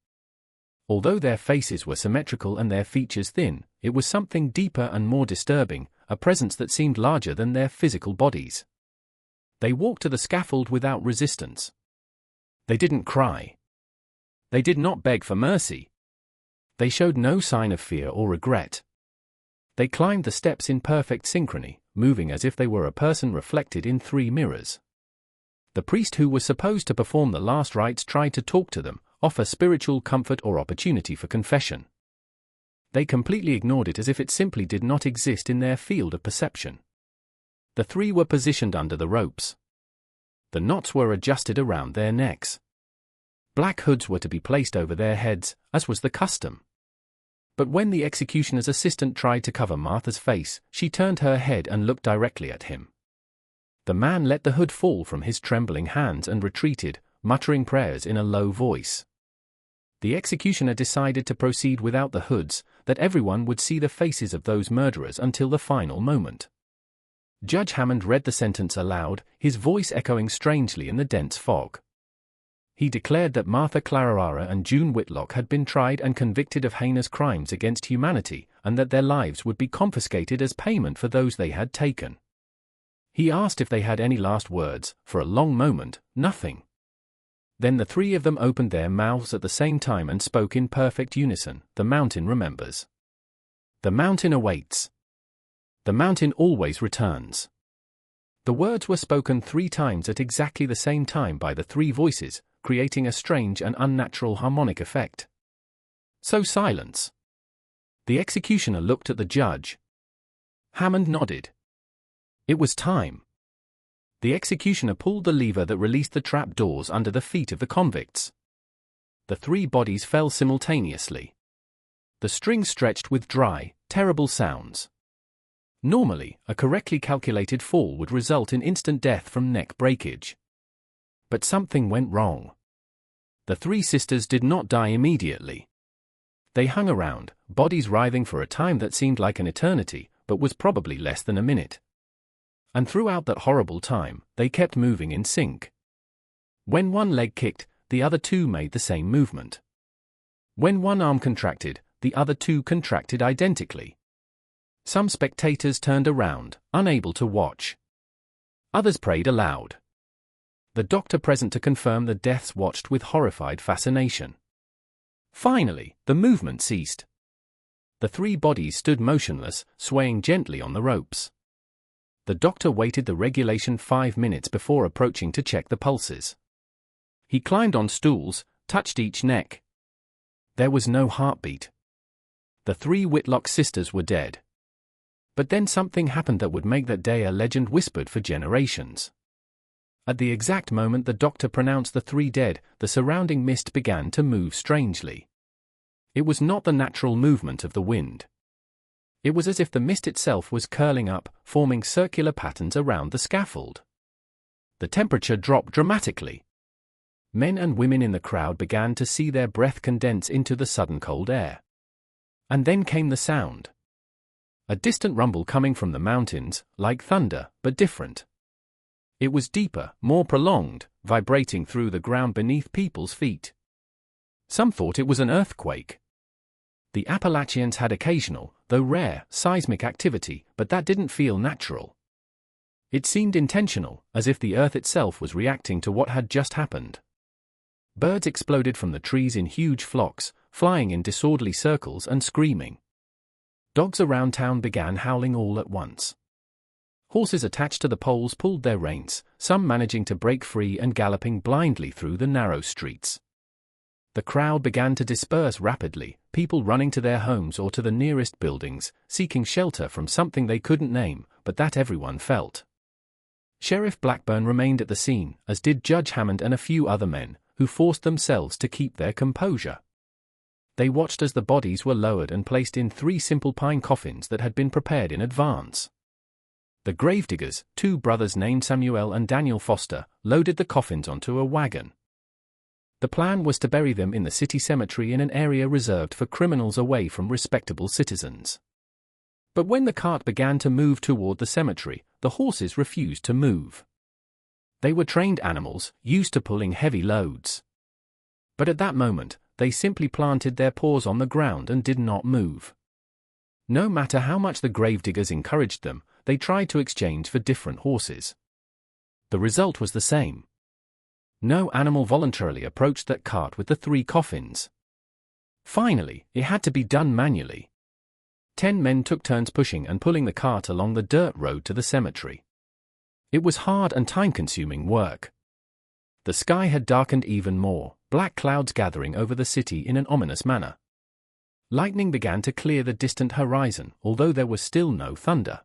Although their faces were symmetrical and their features thin, it was something deeper and more disturbing, a presence that seemed larger than their physical bodies. They walked to the scaffold without resistance. They didn't cry. They did not beg for mercy. They showed no sign of fear or regret. They climbed the steps in perfect synchrony, moving as if they were a person reflected in 3 mirrors. The priest who was supposed to perform the last rites tried to talk to them, offer spiritual comfort or opportunity for confession. They completely ignored it as if it simply did not exist in their field of perception. The 3 were positioned under the ropes. The knots were adjusted around their necks. Black hoods were to be placed over their heads, as was the custom. But when the executioner's assistant tried to cover Martha's face, she turned her head and looked directly at him. The man let the hood fall from his trembling hands and retreated, muttering prayers in a low voice. The executioner decided to proceed without the hoods, that everyone would see the faces of those murderers until the final moment. Judge Hammond read the sentence aloud, his voice echoing strangely in the dense fog. He declared that Martha Clara and June Whitlock had been tried and convicted of heinous crimes against humanity, and that their lives would be confiscated as payment for those they had taken. He asked if they had any last words. For a long moment, nothing. Then the 3 of them opened their mouths at the same time and spoke in perfect unison. The mountain remembers. The mountain awaits. The mountain always returns. The words were spoken 3 times at exactly the same time by the 3 voices, creating a strange and unnatural harmonic effect. So silence. The executioner looked at the judge. Hammond nodded. It was time. The executioner pulled the lever that released the trap doors under the feet of the convicts. The 3 bodies fell simultaneously. The string stretched with dry, terrible sounds. Normally, a correctly calculated fall would result in instant death from neck breakage. But something went wrong. The 3 sisters did not die immediately. They hung around, bodies writhing for a time that seemed like an eternity, but was probably less than a minute. And throughout that horrible time, they kept moving in sync. When one leg kicked, the other 2 made the same movement. When one arm contracted, the other 2 contracted identically. Some spectators turned around, unable to watch. Others prayed aloud. The doctor present to confirm the deaths watched with horrified fascination. Finally, the movement ceased. The 3 bodies stood motionless, swaying gently on the ropes. The doctor waited the regulation 5 minutes before approaching to check the pulses. He climbed on stools, touched each neck. There was no heartbeat. The 3 Whitlock sisters were dead. But then something happened that would make that day a legend whispered for generations. At the exact moment the doctor pronounced the 3 dead, the surrounding mist began to move strangely. It was not the natural movement of the wind. It was as if the mist itself was curling up, forming circular patterns around the scaffold. The temperature dropped dramatically. Men and women in the crowd began to see their breath condense into the sudden cold air. And then came the sound. A distant rumble coming from the mountains, like thunder, but different. It was deeper, more prolonged, vibrating through the ground beneath people's feet. Some thought it was an earthquake. The Appalachians had occasional, though rare, seismic activity, but that didn't feel natural. It seemed intentional, as if the earth itself was reacting to what had just happened. Birds exploded from the trees in huge flocks, flying in disorderly circles and screaming. Dogs around town began howling all at once. Horses attached to the poles pulled their reins, some managing to break free and galloping blindly through the narrow streets. The crowd began to disperse rapidly, people running to their homes or to the nearest buildings, seeking shelter from something they couldn't name, but that everyone felt. Sheriff Blackburn remained at the scene, as did Judge Hammond and a few other men, who forced themselves to keep their composure. They watched as the bodies were lowered and placed in 3 simple pine coffins that had been prepared in advance. The gravediggers, 2 brothers named Samuel and Daniel Foster, loaded the coffins onto a wagon. The plan was to bury them in the city cemetery in an area reserved for criminals away from respectable citizens. But when the cart began to move toward the cemetery, the horses refused to move. They were trained animals, used to pulling heavy loads. But at that moment, they simply planted their paws on the ground and did not move. No matter how much the gravediggers encouraged them, they tried to exchange for different horses. The result was the same. No animal voluntarily approached that cart with the 3 coffins. Finally, it had to be done manually. 10 men took turns pushing and pulling the cart along the dirt road to the cemetery. It was hard and time-consuming work. The sky had darkened even more, black clouds gathering over the city in an ominous manner. Lightning began to clear the distant horizon, although there was still no thunder.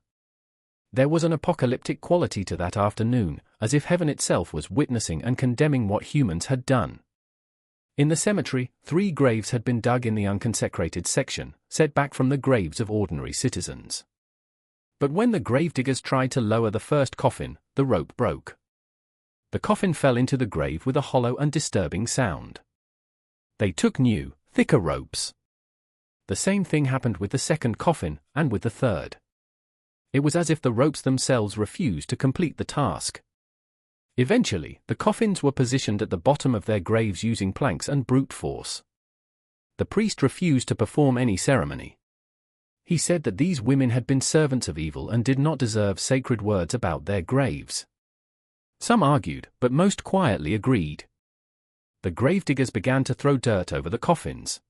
There was an apocalyptic quality to that afternoon, as if heaven itself was witnessing and condemning what humans had done. In the cemetery, 3 graves had been dug in the unconsecrated section, set back from the graves of ordinary citizens. But when the gravediggers tried to lower the first coffin, the rope broke. The coffin fell into the grave with a hollow and disturbing sound. They took new, thicker ropes. The same thing happened with the second coffin, and with the third. It was as if the ropes themselves refused to complete the task. Eventually, the coffins were positioned at the bottom of their graves using planks and brute force. The priest refused to perform any ceremony. He said that these women had been servants of evil and did not deserve sacred words about their graves. Some argued, but most quietly agreed. The gravediggers began to throw dirt over the coffins.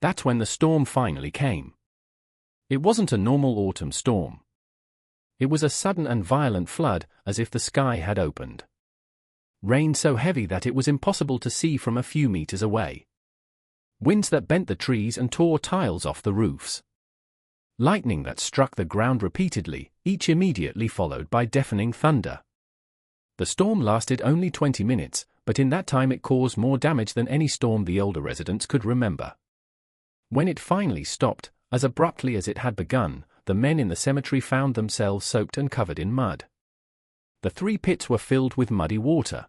That's when the storm finally came. It wasn't a normal autumn storm. It was a sudden and violent flood, as if the sky had opened. Rain so heavy that it was impossible to see from a few meters away. Winds that bent the trees and tore tiles off the roofs. Lightning that struck the ground repeatedly, each immediately followed by deafening thunder. The storm lasted only 20 minutes, but in that time it caused more damage than any storm the older residents could remember. When it finally stopped, as abruptly as it had begun, the men in the cemetery found themselves soaked and covered in mud. The 3 pits were filled with muddy water.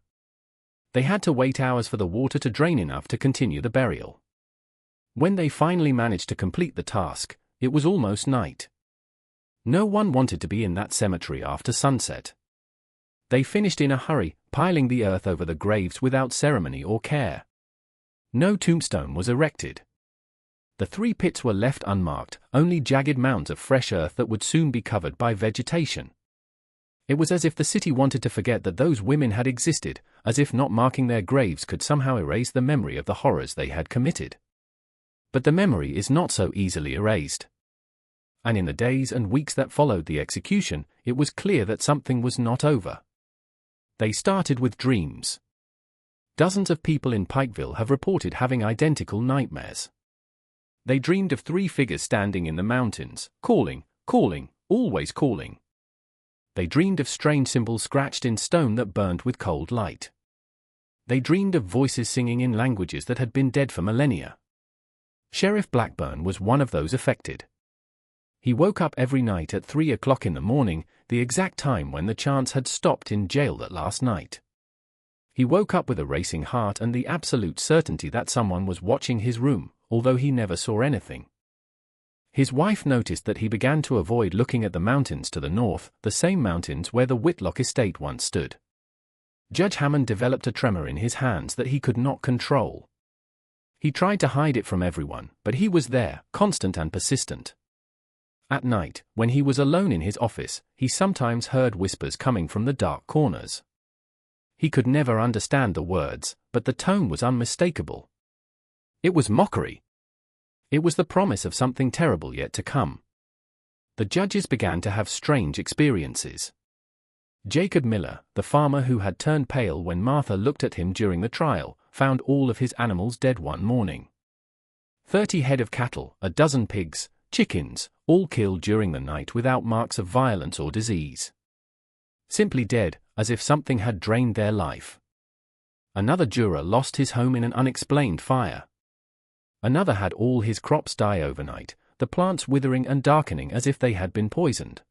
They had to wait hours for the water to drain enough to continue the burial. When they finally managed to complete the task, it was almost night. No one wanted to be in that cemetery after sunset. They finished in a hurry, piling the earth over the graves without ceremony or care. No tombstone was erected. The 3 pits were left unmarked, only jagged mounds of fresh earth that would soon be covered by vegetation. It was as if the city wanted to forget that those women had existed, as if not marking their graves could somehow erase the memory of the horrors they had committed. But the memory is not so easily erased. And in the days and weeks that followed the execution, it was clear that something was not over. They started with dreams. Dozens of people in Pikeville have reported having identical nightmares. They dreamed of 3 figures standing in the mountains, calling, calling, always calling. They dreamed of strange symbols scratched in stone that burned with cold light. They dreamed of voices singing in languages that had been dead for millennia. Sheriff Blackburn was one of those affected. He woke up every night at 3 o'clock in the morning, the exact time when the chants had stopped in jail that last night. He woke up with a racing heart and the absolute certainty that someone was watching his room, although he never saw anything. His wife noticed that he began to avoid looking at the mountains to the north, the same mountains where the Whitlock estate once stood. Judge Hammond developed a tremor in his hands that he could not control. He tried to hide it from everyone, but he was there, constant and persistent. At night, when he was alone in his office, he sometimes heard whispers coming from the dark corners. He could never understand the words, but the tone was unmistakable. It was mockery. It was the promise of something terrible yet to come. The judges began to have strange experiences. Jacob Miller, the farmer who had turned pale when Martha looked at him during the trial, found all of his animals dead one morning. 30 head of cattle, a dozen pigs, chickens, all killed during the night without marks of violence or disease. Simply dead, as if something had drained their life. Another juror lost his home in an unexplained fire. Another had all his crops die overnight, the plants withering and darkening as if they had been poisoned.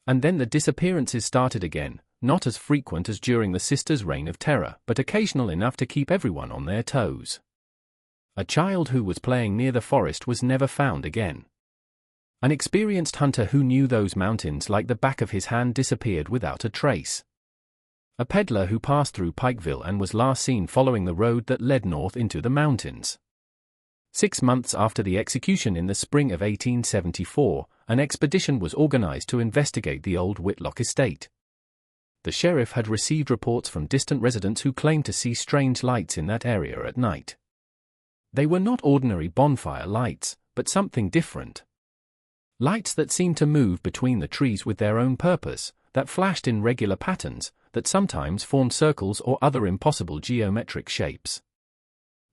And then the disappearances started again, not as frequent as during the sisters' reign of terror, but occasional enough to keep everyone on their toes. A child who was playing near the forest was never found again. An experienced hunter who knew those mountains like the back of his hand disappeared without a trace. A peddler who passed through Pikeville and was last seen following the road that led north into the mountains. 6 months after the execution in the spring of 1874, an expedition was organized to investigate the old Whitlock estate. The sheriff had received reports from distant residents who claimed to see strange lights in that area at night. They were not ordinary bonfire lights, but something different. Lights that seemed to move between the trees with their own purpose, that flashed in regular patterns, that sometimes formed circles or other impossible geometric shapes.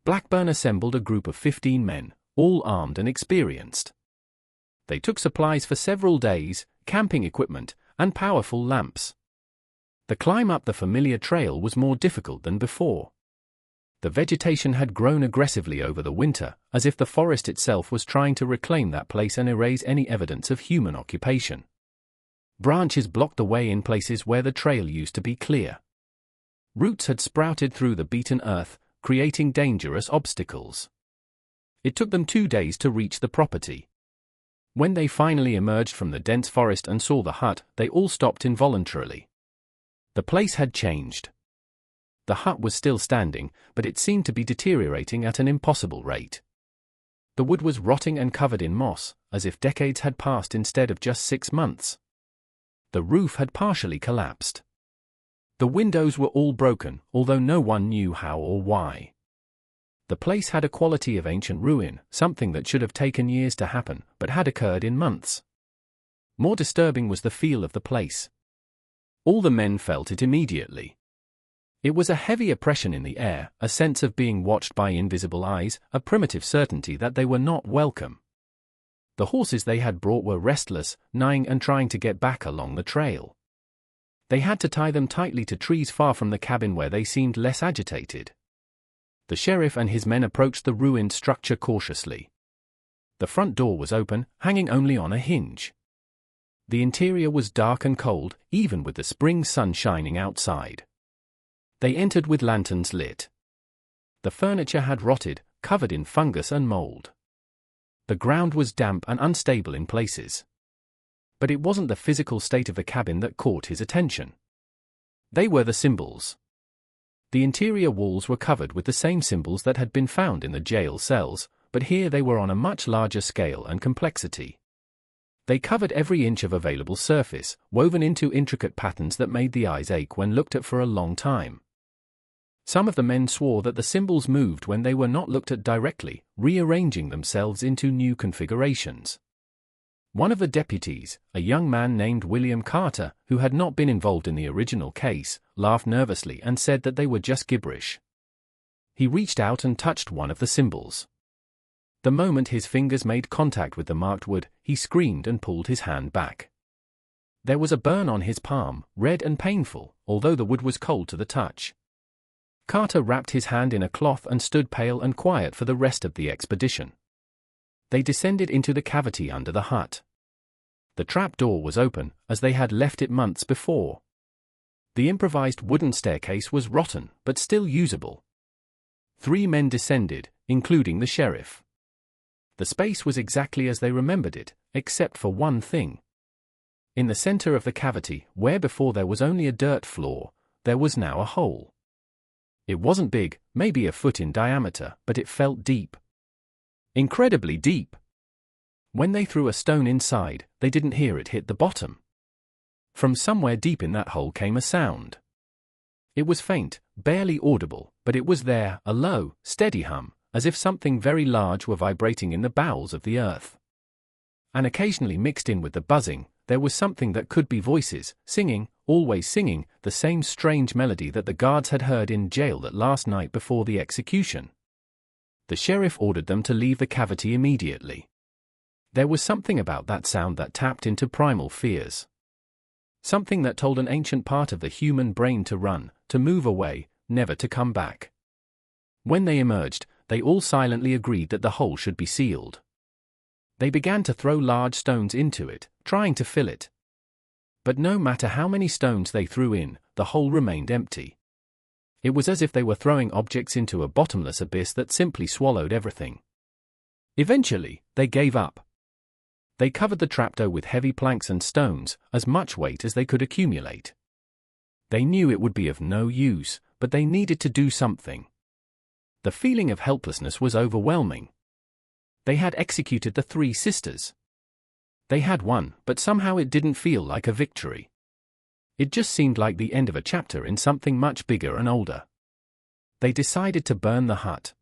Blackburn assembled a group of 15 men, all armed and experienced. They took supplies for several days, camping equipment, and powerful lamps. The climb up the familiar trail was more difficult than before. The vegetation had grown aggressively over the winter, as if the forest itself was trying to reclaim that place and erase any evidence of human occupation. Branches blocked the way in places where the trail used to be clear. Roots had sprouted through the beaten earth, creating dangerous obstacles. It took them 2 days to reach the property. When they finally emerged from the dense forest and saw the hut, they all stopped involuntarily. The place had changed. The hut was still standing, but it seemed to be deteriorating at an impossible rate. The wood was rotting and covered in moss, as if decades had passed instead of just 6 months. The roof had partially collapsed. The windows were all broken, although no one knew how or why. The place had a quality of ancient ruin, something that should have taken years to happen, but had occurred in months. More disturbing was the feel of the place. All the men felt it immediately. It was a heavy oppression in the air, a sense of being watched by invisible eyes, a primitive certainty that they were not welcome. The horses they had brought were restless, neighing and trying to get back along the trail. They had to tie them tightly to trees far from the cabin where they seemed less agitated. The sheriff and his men approached the ruined structure cautiously. The front door was open, hanging only on a hinge. The interior was dark and cold, even with the spring sun shining outside. They entered with lanterns lit. The furniture had rotted, covered in fungus and mold. The ground was damp and unstable in places. But it wasn't the physical state of the cabin that caught his attention. They were the symbols. The interior walls were covered with the same symbols that had been found in the jail cells, but here they were on a much larger scale and complexity. They covered every inch of available surface, woven into intricate patterns that made the eyes ache when looked at for a long time. Some of the men swore that the symbols moved when they were not looked at directly, rearranging themselves into new configurations. One of the deputies, a young man named William Carter, who had not been involved in the original case, laughed nervously and said that they were just gibberish. He reached out and touched one of the symbols. The moment his fingers made contact with the marked wood, he screamed and pulled his hand back. There was a burn on his palm, red and painful, although the wood was cold to the touch. Carter wrapped his hand in a cloth and stood pale and quiet for the rest of the expedition. They descended into the cavity under the hut. The trap door was open, as they had left it months before. The improvised wooden staircase was rotten, but still usable. 3 men descended, including the sheriff. The space was exactly as they remembered it, except for one thing. In the center of the cavity, where before there was only a dirt floor, there was now a hole. It wasn't big, maybe a foot in diameter, but it felt deep. Incredibly deep. When they threw a stone inside, they didn't hear it hit the bottom. From somewhere deep in that hole came a sound. It was faint, barely audible, but it was there, a low, steady hum, as if something very large were vibrating in the bowels of the earth. And occasionally mixed in with the buzzing, there was something that could be voices, singing, always singing, the same strange melody that the guards had heard in jail that last night before the execution. The sheriff ordered them to leave the cavity immediately. There was something about that sound that tapped into primal fears. Something that told an ancient part of the human brain to run, to move away, never to come back. When they emerged, they all silently agreed that the hole should be sealed. They began to throw large stones into it, trying to fill it. But no matter how many stones they threw in, the hole remained empty. It was as if they were throwing objects into a bottomless abyss that simply swallowed everything. Eventually, they gave up. They covered the trapdoor with heavy planks and stones, as much weight as they could accumulate. They knew it would be of no use, but they needed to do something. The feeling of helplessness was overwhelming. They had executed the 3 sisters. They had won, but somehow it didn't feel like a victory. It just seemed like the end of a chapter in something much bigger and older. They decided to burn the hut.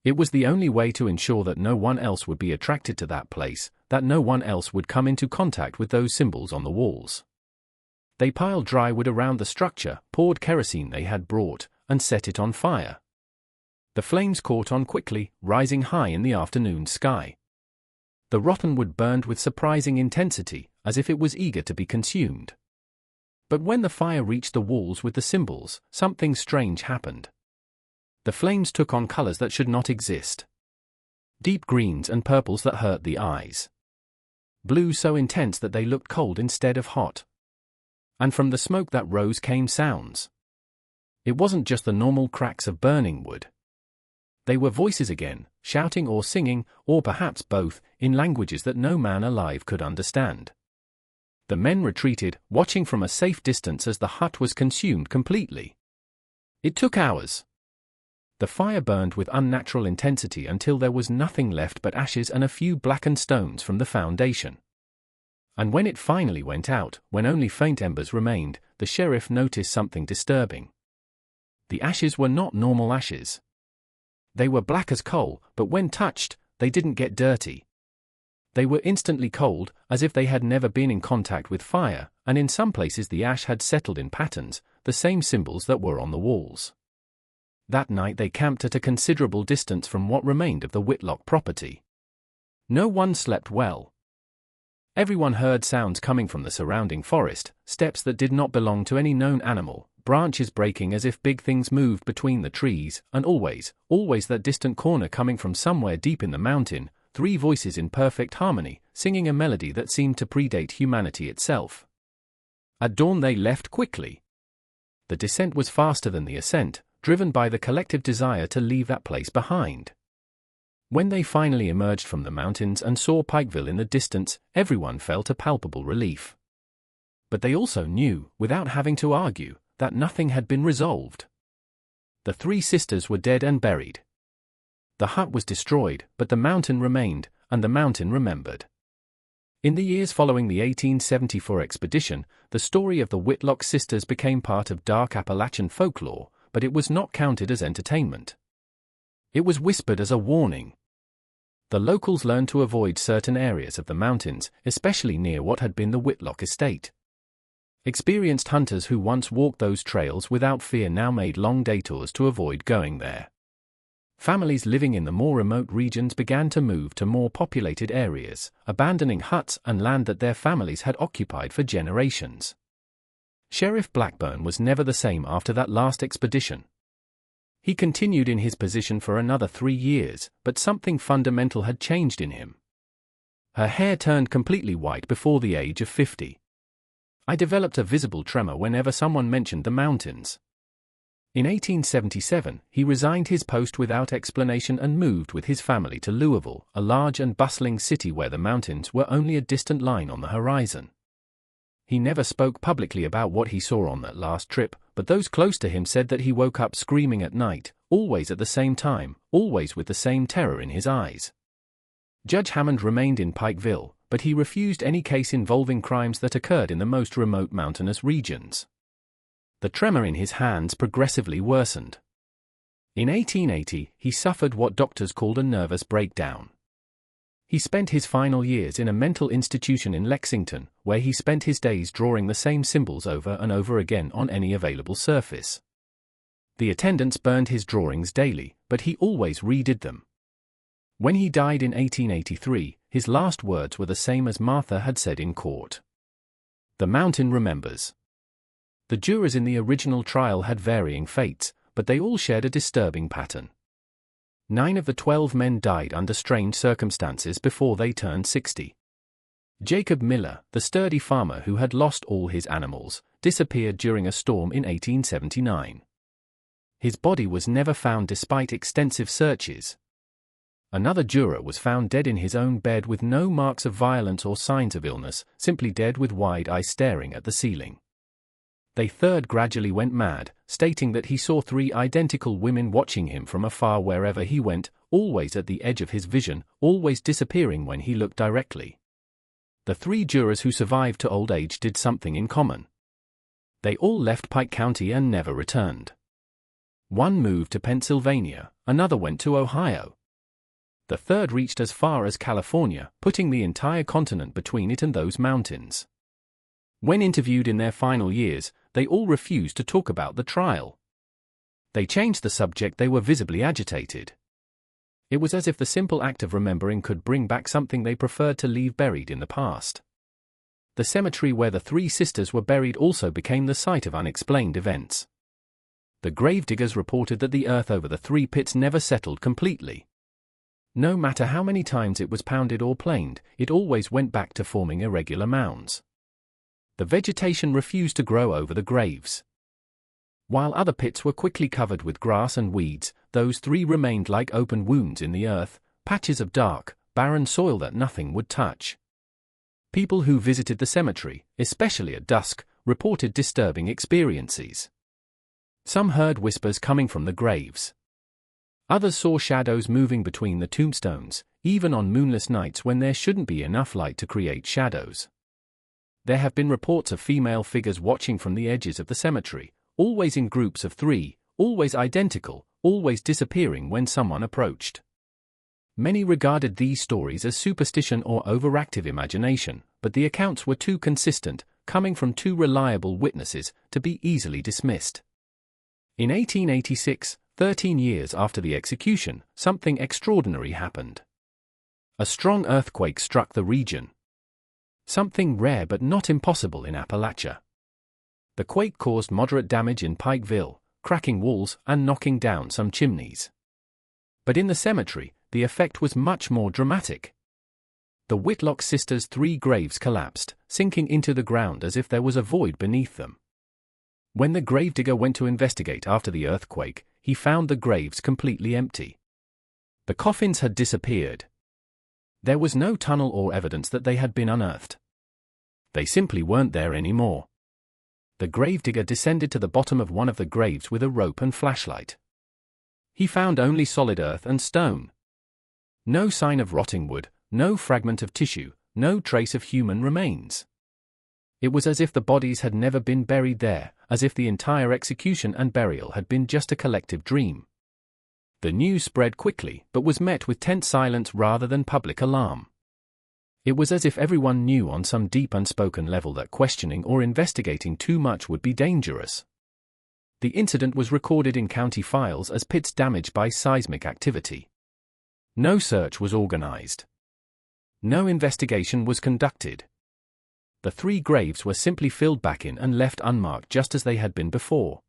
It was the only way to ensure that no one else would be attracted to that place, that no one else would come into contact with those symbols on the walls. They piled dry wood around the structure, poured kerosene they had brought, and set it on fire. The flames caught on quickly, rising high in the afternoon sky. The rotten wood burned with surprising intensity, as if it was eager to be consumed. But when the fire reached the walls with the symbols, something strange happened. The flames took on colors that should not exist. Deep greens and purples that hurt the eyes. Blues so intense that they looked cold instead of hot. And from the smoke that rose came sounds. It wasn't just the normal cracks of burning wood. They were voices again, shouting or singing, or perhaps both, in languages that no man alive could understand. The men retreated, watching from a safe distance as the hut was consumed completely. It took hours. The fire burned with unnatural intensity until there was nothing left but ashes and a few blackened stones from the foundation. And when it finally went out, when only faint embers remained, the sheriff noticed something disturbing. The ashes were not normal ashes. They were black as coal, but when touched, they didn't get dirty. They were instantly cold, as if they had never been in contact with fire, and in some places the ash had settled in patterns, the same symbols that were on the walls. That night they camped at a considerable distance from what remained of the Whitlock property. No one slept well. Everyone heard sounds coming from the surrounding forest, steps that did not belong to any known animal, branches breaking as if big things moved between the trees, and always that distant corner coming from somewhere deep in the mountain, three voices in perfect harmony, singing a melody that seemed to predate humanity itself. At dawn they left quickly. The descent was faster than the ascent, driven by the collective desire to leave that place behind. When they finally emerged from the mountains and saw Pikeville in the distance, everyone felt a palpable relief. But they also knew, without having to argue, that nothing had been resolved. The three sisters were dead and buried. The hut was destroyed, but the mountain remained, and the mountain remembered. In the years following the 1874 expedition, the story of the Whitlock sisters became part of dark Appalachian folklore, but it was not counted as entertainment. It was whispered as a warning. The locals learned to avoid certain areas of the mountains, especially near what had been the Whitlock estate. Experienced hunters who once walked those trails without fear now made long detours to avoid going there. Families living in the more remote regions began to move to more populated areas, abandoning huts and land that their families had occupied for generations. Sheriff Blackburn was never the same after that last expedition. He continued in his position for another 3 years, but something fundamental had changed in him. Her hair turned completely white before the age of 50. I developed a visible tremor whenever someone mentioned the mountains. In 1877, he resigned his post without explanation and moved with his family to Louisville, a large and bustling city where the mountains were only a distant line on the horizon. He never spoke publicly about what he saw on that last trip, but those close to him said that he woke up screaming at night, always at the same time, always with the same terror in his eyes. Judge Hammond remained in Pikeville, but he refused any case involving crimes that occurred in the most remote mountainous regions. The tremor in his hands progressively worsened. In 1880, he suffered what doctors called a nervous breakdown. He spent his final years in a mental institution in Lexington, where he spent his days drawing the same symbols over and over again on any available surface. The attendants burned his drawings daily, but he always redid them. When he died in 1883, his last words were the same as Martha had said in court. The mountain remembers. The jurors in the original trial had varying fates, but they all shared a disturbing pattern. 9 of the 12 men died under strange circumstances before they turned 60. Jacob Miller, the sturdy farmer who had lost all his animals, disappeared during a storm in 1879. His body was never found despite extensive searches. Another juror was found dead in his own bed with no marks of violence or signs of illness, simply dead with wide eyes staring at the ceiling. The third gradually went mad, stating that he saw 3 identical women watching him from afar wherever he went, always at the edge of his vision, always disappearing when he looked directly. The 3 jurors who survived to old age did something in common. They all left Pike County and never returned. One moved to Pennsylvania, another went to Ohio. The third reached as far as California, putting the entire continent between it and those mountains. When interviewed in their final years, they all refused to talk about the trial. They changed the subject. They were visibly agitated. It was as if the simple act of remembering could bring back something they preferred to leave buried in the past. The cemetery where the three sisters were buried also became the site of unexplained events. The gravediggers reported that the earth over the three pits never settled completely. No matter how many times it was pounded or planed, it always went back to forming irregular mounds. The vegetation refused to grow over the graves. While other pits were quickly covered with grass and weeds, those three remained like open wounds in the earth, patches of dark, barren soil that nothing would touch. People who visited the cemetery, especially at dusk, reported disturbing experiences. Some heard whispers coming from the graves. Others saw shadows moving between the tombstones, even on moonless nights when there shouldn't be enough light to create shadows. There have been reports of female figures watching from the edges of the cemetery, always in groups of three, always identical, always disappearing when someone approached. Many regarded these stories as superstition or overactive imagination, but the accounts were too consistent, coming from two reliable witnesses, to be easily dismissed. In 1886, 13 years after the execution, something extraordinary happened. A strong earthquake struck the region. Something rare but not impossible in Appalachia. The quake caused moderate damage in Pikeville, cracking walls and knocking down some chimneys. But in the cemetery, the effect was much more dramatic. The Whitlock sisters' three graves collapsed, sinking into the ground as if there was a void beneath them. When the gravedigger went to investigate after the earthquake, he found the graves completely empty. The coffins had disappeared. There was no tunnel or evidence that they had been unearthed. They simply weren't there anymore. The gravedigger descended to the bottom of one of the graves with a rope and flashlight. He found only solid earth and stone. No sign of rotting wood, no fragment of tissue, no trace of human remains. It was as if the bodies had never been buried there, as if the entire execution and burial had been just a collective dream. The news spread quickly, but was met with tense silence rather than public alarm. It was as if everyone knew on some deep unspoken level that questioning or investigating too much would be dangerous. The incident was recorded in county files as pits damaged by seismic activity. No search was organized. No investigation was conducted. The three graves were simply filled back in and left unmarked just as they had been before.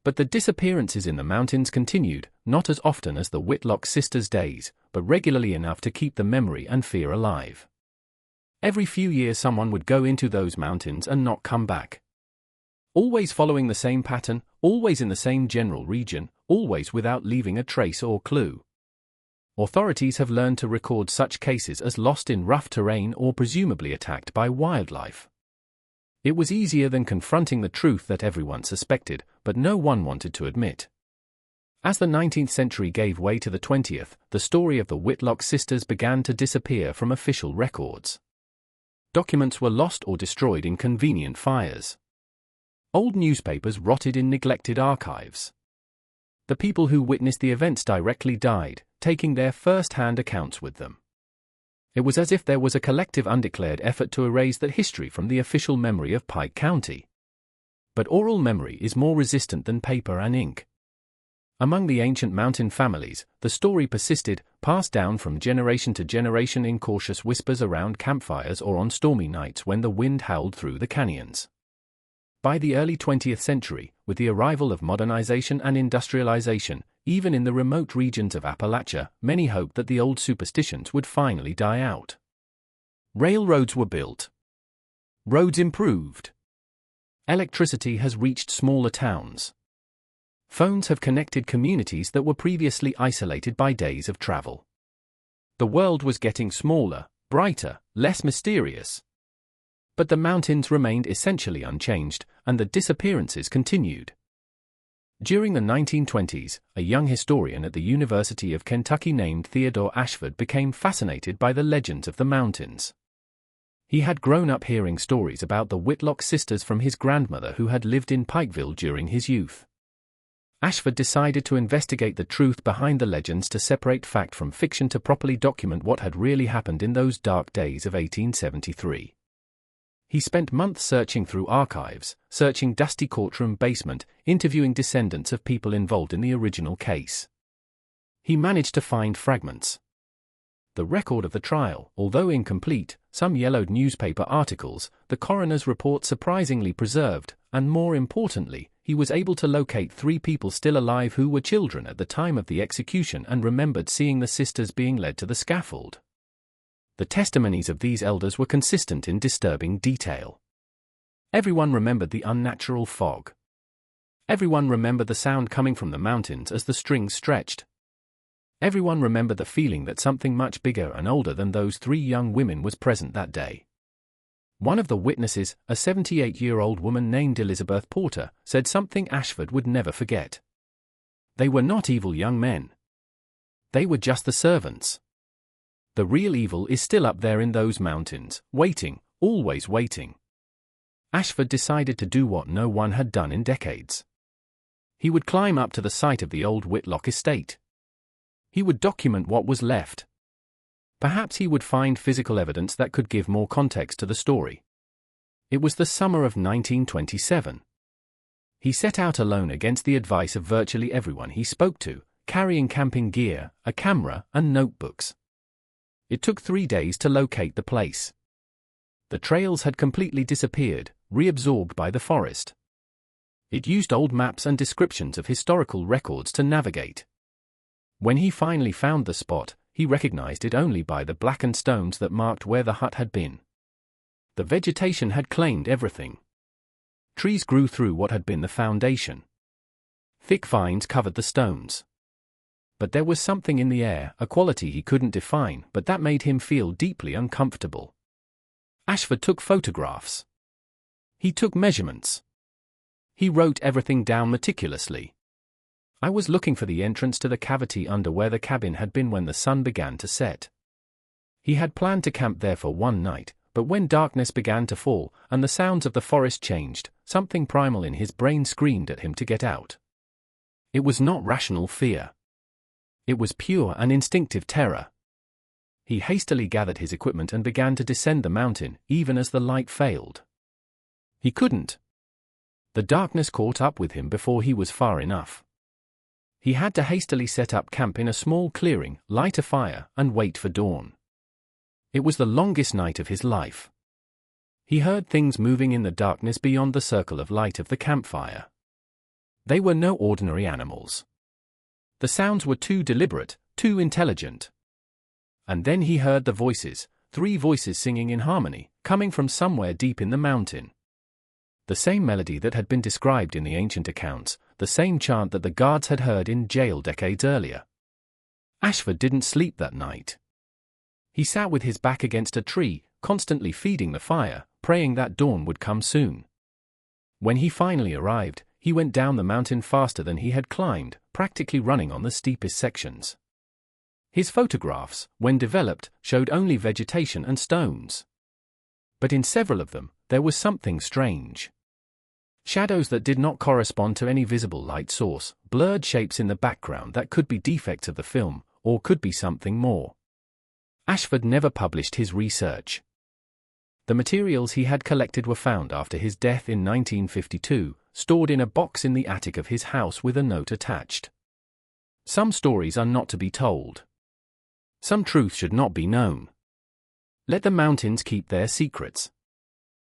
But the disappearances in the mountains continued, not as often as the Whitlock sisters' days, but regularly enough to keep the memory and fear alive. Every few years someone would go into those mountains and not come back. Always following the same pattern, always in the same general region, always without leaving a trace or clue. Authorities have learned to record such cases as lost in rough terrain or presumably attacked by wildlife. It was easier than confronting the truth that everyone suspected, but no one wanted to admit. As the 19th century gave way to the 20th, the story of the Whitlock sisters began to disappear from official records. Documents were lost or destroyed in convenient fires. Old newspapers rotted in neglected archives. The people who witnessed the events directly died, taking their first-hand accounts with them. It was as if there was a collective undeclared effort to erase that history from the official memory of Pike County. But oral memory is more resistant than paper and ink. Among the ancient mountain families, the story persisted, passed down from generation to generation in cautious whispers around campfires or on stormy nights when the wind howled through the canyons. By the early 20th century, with the arrival of modernization and industrialization, even in the remote regions of Appalachia, many hoped that the old superstitions would finally die out. Railroads were built. Roads improved. Electricity has reached smaller towns. Phones have connected communities that were previously isolated by days of travel. The world was getting smaller, brighter, less mysterious. But the mountains remained essentially unchanged, and the disappearances continued. During the 1920s, a young historian at the University of Kentucky named Theodore Ashford became fascinated by the legends of the mountains. He had grown up hearing stories about the Whitlock sisters from his grandmother who had lived in Pikeville during his youth. Ashford decided to investigate the truth behind the legends, to separate fact from fiction, to properly document what had really happened in those dark days of 1873. He spent months searching through archives, searching dusty courtroom basement, interviewing descendants of people involved in the original case. He managed to find fragments. The record of the trial, although incomplete, some yellowed newspaper articles, the coroner's report surprisingly preserved, and more importantly, he was able to locate 3 people still alive who were children at the time of the execution and remembered seeing the sisters being led to the scaffold. The testimonies of these elders were consistent in disturbing detail. Everyone remembered the unnatural fog. Everyone remembered the sound coming from the mountains as the strings stretched. Everyone remembered the feeling that something much bigger and older than those 3 young women was present that day. One of the witnesses, a 78-year-old woman named Elizabeth Porter, said something Ashford would never forget. They were not evil young men. They were just the servants. The real evil is still up there in those mountains, waiting, always waiting. Ashford decided to do what no one had done in decades. He would climb up to the site of the old Whitlock estate. He would document what was left. Perhaps he would find physical evidence that could give more context to the story. It was the summer of 1927. He set out alone against the advice of virtually everyone he spoke to, carrying camping gear, a camera, and notebooks. It took 3 days to locate the place. The trails had completely disappeared, reabsorbed by the forest. It used old maps and descriptions of historical records to navigate. When he finally found the spot, he recognized it only by the blackened stones that marked where the hut had been. The vegetation had claimed everything. Trees grew through what had been the foundation. Thick vines covered the stones. But there was something in the air, a quality he couldn't define, but that made him feel deeply uncomfortable. Ashford took photographs. He took measurements. He wrote everything down meticulously. I was looking for the entrance to the cavity under where the cabin had been when the sun began to set. He had planned to camp there for 1 night, but when darkness began to fall and the sounds of the forest changed, something primal in his brain screamed at him to get out. It was not rational fear. It was pure and instinctive terror. He hastily gathered his equipment and began to descend the mountain, even as the light failed. He couldn't. The darkness caught up with him before he was far enough. He had to hastily set up camp in a small clearing, light a fire, and wait for dawn. It was the longest night of his life. He heard things moving in the darkness beyond the circle of light of the campfire. They were no ordinary animals. The sounds were too deliberate, too intelligent. And then he heard the voices, 3 voices singing in harmony, coming from somewhere deep in the mountain. The same melody that had been described in the ancient accounts, the same chant that the guards had heard in jail decades earlier. Ashford didn't sleep that night. He sat with his back against a tree, constantly feeding the fire, praying that dawn would come soon. When he finally arrived, he went down the mountain faster than he had climbed, practically running on the steepest sections. His photographs, when developed, showed only vegetation and stones. But in several of them, there was something strange. Shadows that did not correspond to any visible light source, blurred shapes in the background that could be defects of the film, or could be something more. Ashford never published his research. The materials he had collected were found after his death in 1952, stored in a box in the attic of his house with a note attached. Some stories are not to be told. Some truth should not be known. Let the mountains keep their secrets.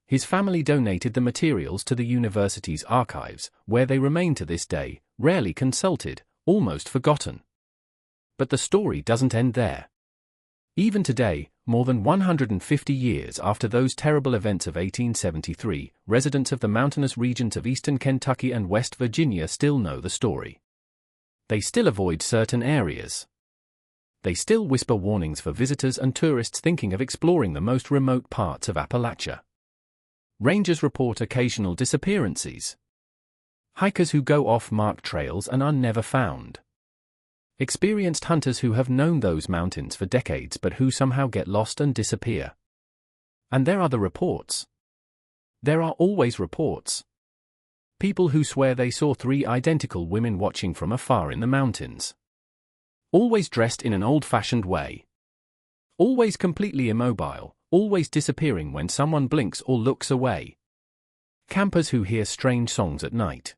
His family donated the materials to the university's archives, where they remain to this day, rarely consulted, almost forgotten. But the story doesn't end there. Even today, more than 150 years after those terrible events of 1873, residents of the mountainous regions of eastern Kentucky and West Virginia still know the story. They still avoid certain areas. They still whisper warnings for visitors and tourists thinking of exploring the most remote parts of Appalachia. Rangers report occasional disappearances. Hikers who go off marked trails and are never found. Experienced hunters who have known those mountains for decades but who somehow get lost and disappear. And there are the reports. There are always reports. People who swear they saw 3 identical women watching from afar in the mountains. Always dressed in an old-fashioned way. Always completely immobile, always disappearing when someone blinks or looks away. Campers who hear strange songs at night.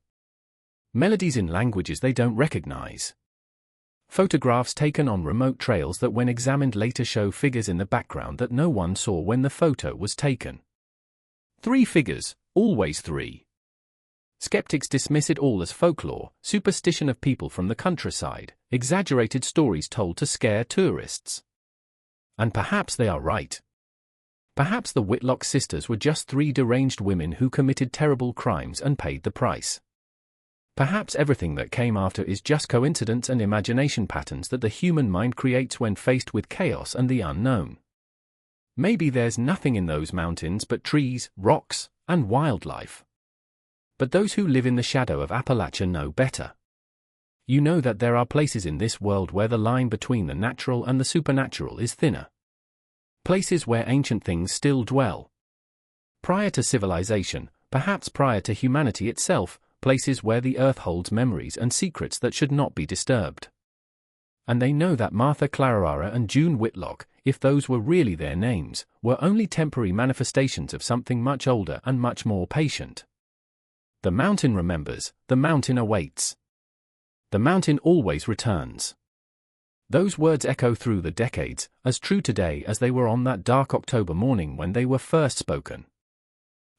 Melodies in languages they don't recognize. Photographs taken on remote trails that when examined later show figures in the background that no one saw when the photo was taken. 3 figures, always 3. Skeptics dismiss it all as folklore, superstition of people from the countryside, exaggerated stories told to scare tourists. And perhaps they are right. Perhaps the Whitlock sisters were just 3 deranged women who committed terrible crimes and paid the price. Perhaps everything that came after is just coincidence and imagination patterns that the human mind creates when faced with chaos and the unknown. Maybe there's nothing in those mountains but trees, rocks, and wildlife. But those who live in the shadow of Appalachian know better. You know that there are places in this world where the line between the natural and the supernatural is thinner. Places where ancient things still dwell. Prior to civilization, perhaps prior to humanity itself, places where the earth holds memories and secrets that should not be disturbed. And they know that Martha Clara and June Whitlock, if those were really their names, were only temporary manifestations of something much older and much more patient. The mountain remembers, the mountain awaits. The mountain always returns. Those words echo through the decades, as true today as they were on that dark October morning when they were first spoken.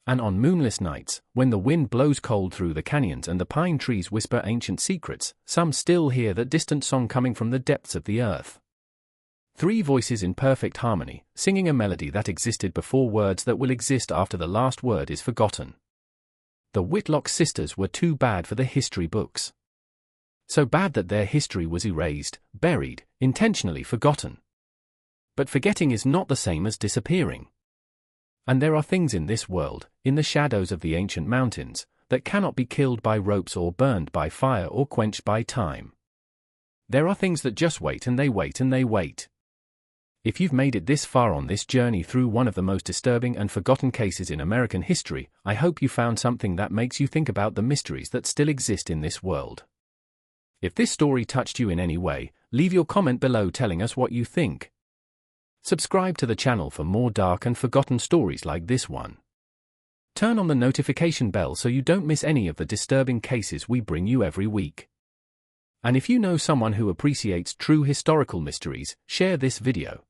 And on moonless nights, when the wind blows cold through the canyons and the pine trees whisper ancient secrets, some still hear that distant song coming from the depths of the earth. 3 voices in perfect harmony, singing a melody that existed before words that will exist after the last word is forgotten. The Whitlock sisters were too bad for the history books. So bad that their history was erased, buried, intentionally forgotten. But forgetting is not the same as disappearing. And there are things in this world, in the shadows of the ancient mountains, that cannot be killed by ropes or burned by fire or quenched by time. There are things that just wait and they wait and they wait. If you've made it this far on this journey through one of the most disturbing and forgotten cases in American history, I hope you found something that makes you think about the mysteries that still exist in this world. If this story touched you in any way, leave your comment below telling us what you think. Subscribe to the channel for more dark and forgotten stories like this one. Turn on the notification bell so you don't miss any of the disturbing cases we bring you every week. And if you know someone who appreciates true historical mysteries, share this video.